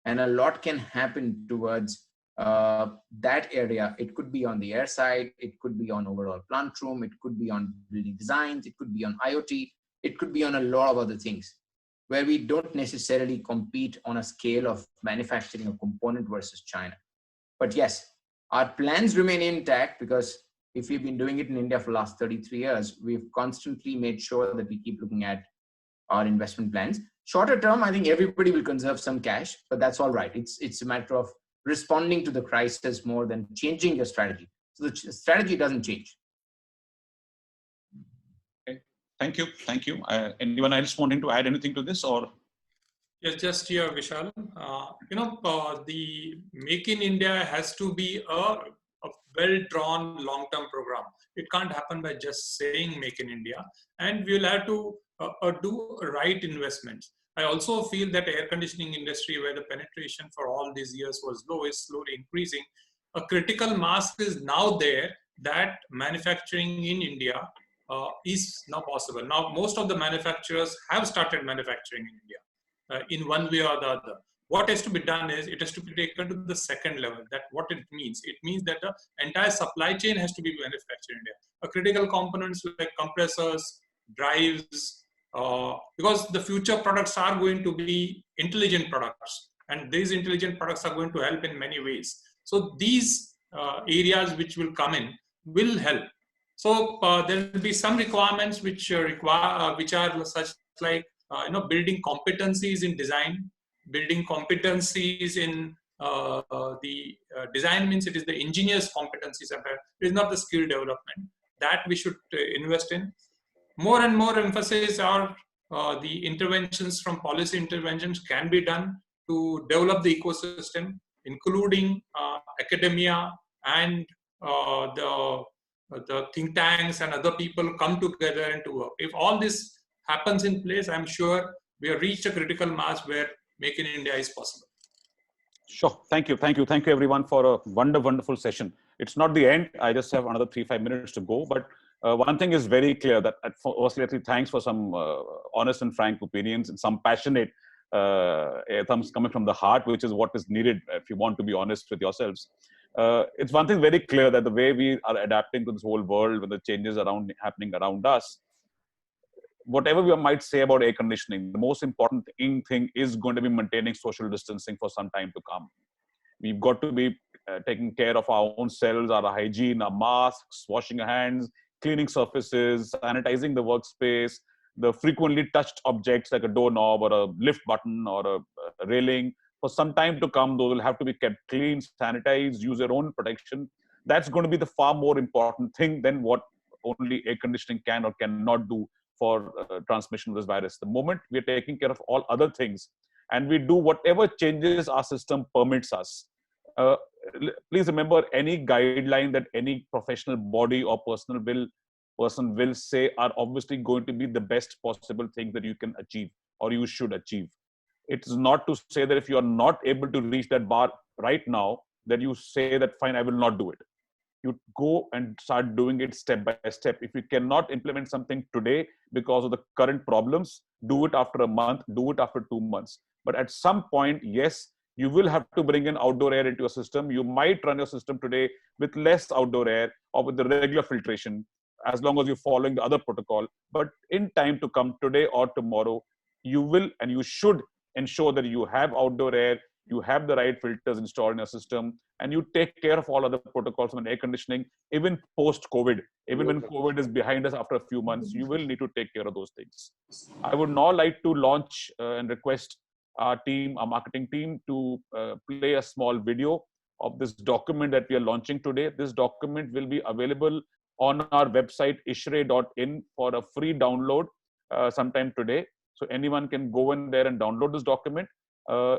And a lot can happen towards that area. It could be on the air side, it could be on overall plant room, it could be on building designs, it could be on IoT, it could be on a lot of other things, where we don't necessarily compete on a scale of manufacturing a component versus China. But yes, our plans remain intact, because if we've been doing it in India for the last 33 years, we've constantly made sure that we keep looking at our investment plans. Shorter term, I think everybody will conserve some cash, but that's all right. It's a matter of responding to the crisis more than changing your strategy. So the strategy doesn't change. Okay. Thank you. Thank you. Anyone else wanting to add anything to this, or? Yes, just here, Vishal. The Make in India has to be a well-drawn long-term program. It can't happen by just saying Make in India, and we'll have to do right investments. I also feel that air conditioning industry, where the penetration for all these years was low, is slowly increasing. A critical mass is now there that manufacturing in India is now possible. Now, most of the manufacturers have started manufacturing in India in one way or the other. What has to be done is it has to be taken to the second level. That what it means. It means that the entire supply chain has to be manufactured in India. Critical components like compressors, drives, because the future products are going to be intelligent products, and these intelligent products are going to help in many ways. So these areas which will come in will help. So there will be some requirements which are such like building competencies in design, building competencies in the design means it is the engineer's competencies. It is not the skill development that we should invest in. More and more emphasis are the interventions from policy interventions can be done to develop the ecosystem, including academia and the think tanks and other people come together and to work. If all this happens in place, I'm sure we have reached a critical mass where Make in India is possible. Sure. Thank you. Thank you. Thank you, everyone, for a wonderful session. It's not the end. I just have another 3-5 minutes to go. But one thing is very clear that, firstly, thanks for some honest and frank opinions and some passionate thumbs coming from the heart, which is what is needed if you want to be honest with yourselves. It's one thing very clear that the way we are adapting to this whole world with the changes happening around us, whatever we might say about air conditioning, the most important thing is going to be maintaining social distancing for some time to come. We've got to be taking care of our own selves, our hygiene, our masks, washing our hands, cleaning surfaces, sanitizing the workspace, the frequently touched objects like a doorknob or a lift button or a railing. For some time to come, those will have to be kept clean, sanitized, use their own protection. That's going to be the far more important thing than what only air conditioning can or cannot do for transmission of this virus. The moment we're taking care of all other things and we do whatever changes our system permits us, please remember, any guideline that any professional body or person will say are obviously going to be the best possible thing that you can achieve or you should achieve. It's not to say that if you are not able to reach that bar right now, that you say that, fine, I will not do it. You go and start doing it step by step. If you cannot implement something today because of the current problems, do it after a month, do it after 2 months. But at some point, yes, you will have to bring in outdoor air into your system. You might run your system today with less outdoor air or with the regular filtration, as long as you're following the other protocol. But in time to come, today or tomorrow, you will and you should ensure that you have outdoor air, you have the right filters installed in your system, and you take care of all other protocols on air conditioning, even post-COVID. Even when COVID is behind us after a few months, you will need to take care of those things. I would now like to launch and request our team, our marketing team, to play a small video of this document that we are launching today. This document will be available on our website, ishre.in, for a free download sometime today. So anyone can go in there and download this document.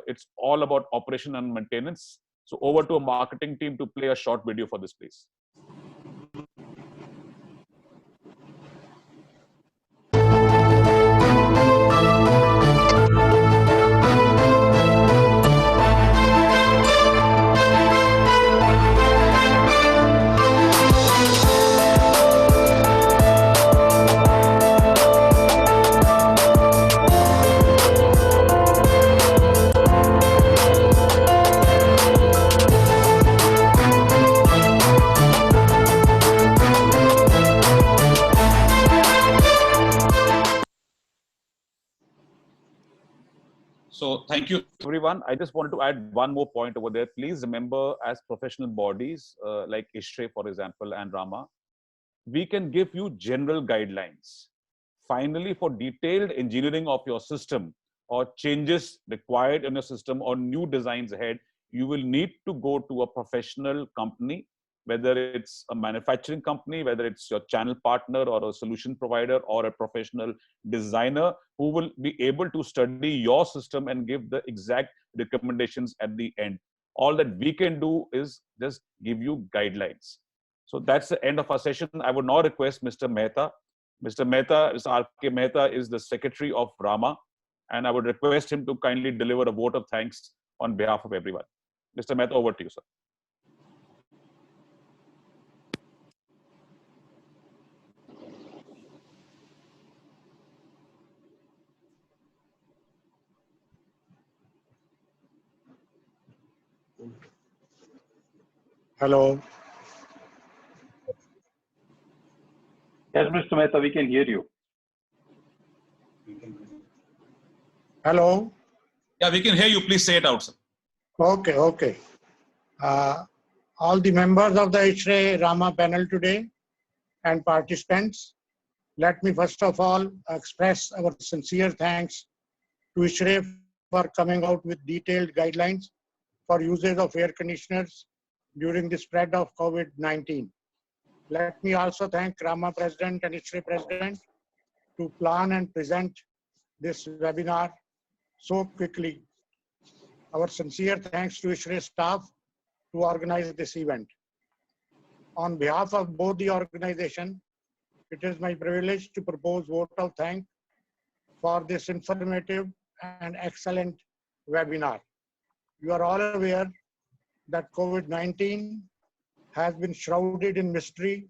It's all about operation and maintenance. So over to a marketing team to play a short video for this, please. So thank you, everyone. I just wanted to add one more point over there. Please remember, as professional bodies like ISHRE, for example, and Rama, we can give you general guidelines. Finally, for detailed engineering of your system or changes required in your system or new designs ahead, you will need to go to a professional company, whether it's a manufacturing company, whether it's your channel partner or a solution provider or a professional designer who will be able to study your system and give the exact recommendations at the end. All that we can do is just give you guidelines. So that's the end of our session. I would now request Mr. Mehta. Mr. R.K. Mehta is the secretary of Rama, and I would request him to kindly deliver a vote of thanks on behalf of everyone. Mr. Mehta, over to you, sir. Hello. Yes, Mr. Mehta, we can hear you. Hello. Yeah, we can hear you. Please say it out, sir. Okay. All the members of the ISHRE Rama panel today and participants, let me first of all express our sincere thanks to ISHRE for coming out with detailed guidelines for usage of air conditioners during the spread of COVID-19. Let me also thank Rama President and ISHRE President to plan and present this webinar so quickly. Our sincere thanks to ISHRE staff to organize this event. On behalf of both the organization, it is my privilege to propose vote of thanks for this informative and excellent webinar. You are all aware that COVID-19 has been shrouded in mystery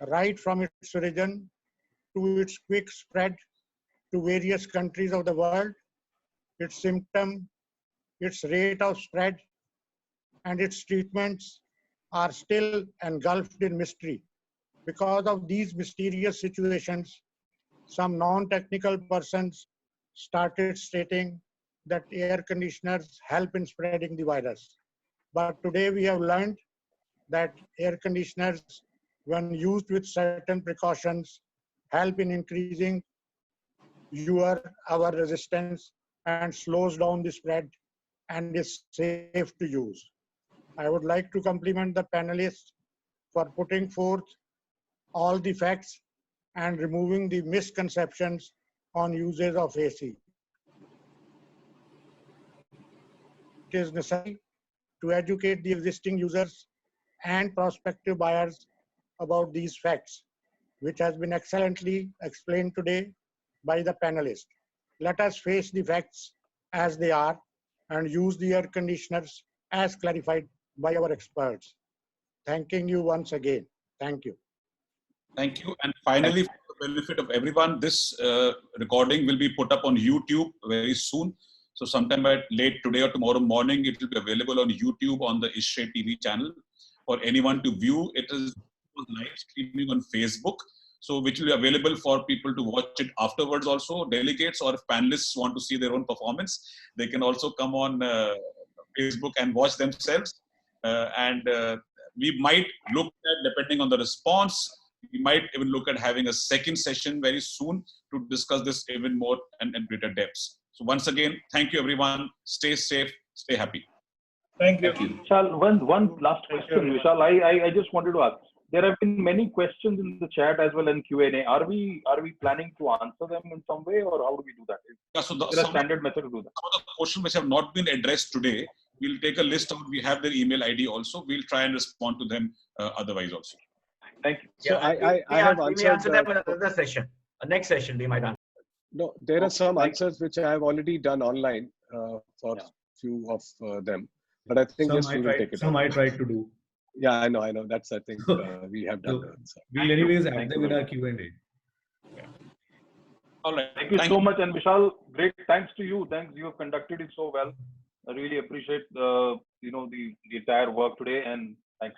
right from its origin to its quick spread to various countries of the world. Its symptom, its rate of spread, and its treatments are still engulfed in mystery. Because of these mysterious situations, some non-technical persons started stating that air conditioners help in spreading the virus. But today we have learned that air conditioners, when used with certain precautions, help in increasing our resistance and slows down the spread and is safe to use. I would like to compliment the panelists for putting forth all the facts and removing the misconceptions on uses of AC. It is necessary to educate the existing users and prospective buyers about these facts, which has been excellently explained today by the panelists. Let us face the facts as they are and use the air conditioners as clarified by our experts. Thanking you once again. Thank you. Thank you. And finally, for the benefit of everyone, this recording will be put up on YouTube very soon. So sometime late today or tomorrow morning, it will be available on YouTube on the ISHRE TV channel for anyone to view. It is live streaming on Facebook, so which will be available for people to watch it afterwards also. Delegates or if panelists want to see their own performance, they can also come on Facebook and watch themselves. We might look at, depending on the response, we might even look at having a second session very soon to discuss this even more and greater depths. So once again, thank you everyone. Stay safe, stay happy. Thank you. Vishal, one last question, Vishal. I just wanted to ask. There have been many questions in the chat as well in Q&A. Are we planning to answer them in some way, or how do we do that? Yeah, so is there a standard method to do that? Some of the questions which have not been addressed today, we'll take a list out. We have their email ID also. We'll try and respond to them otherwise also. Thank you. So I have answered. We answer them in another session. Next session we might answer. No, there are some answers which I have already done online for few of them, but I think we will take it. Some I tried to do. Yeah, I know. That's, I think we have done. We'll anyways add them in our Q&A. Yeah. All right. Thank you so much, and Vishal, great thanks to you. Thanks, you have conducted it so well. I really appreciate the entire work today, and thanks.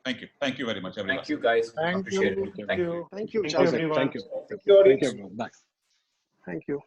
Thank you. Thank you very much, everyone. Thank you, guys. Thank Appreciate you. it. Thank you. Thank you. Thank you. Thank you. Bye. Thank you.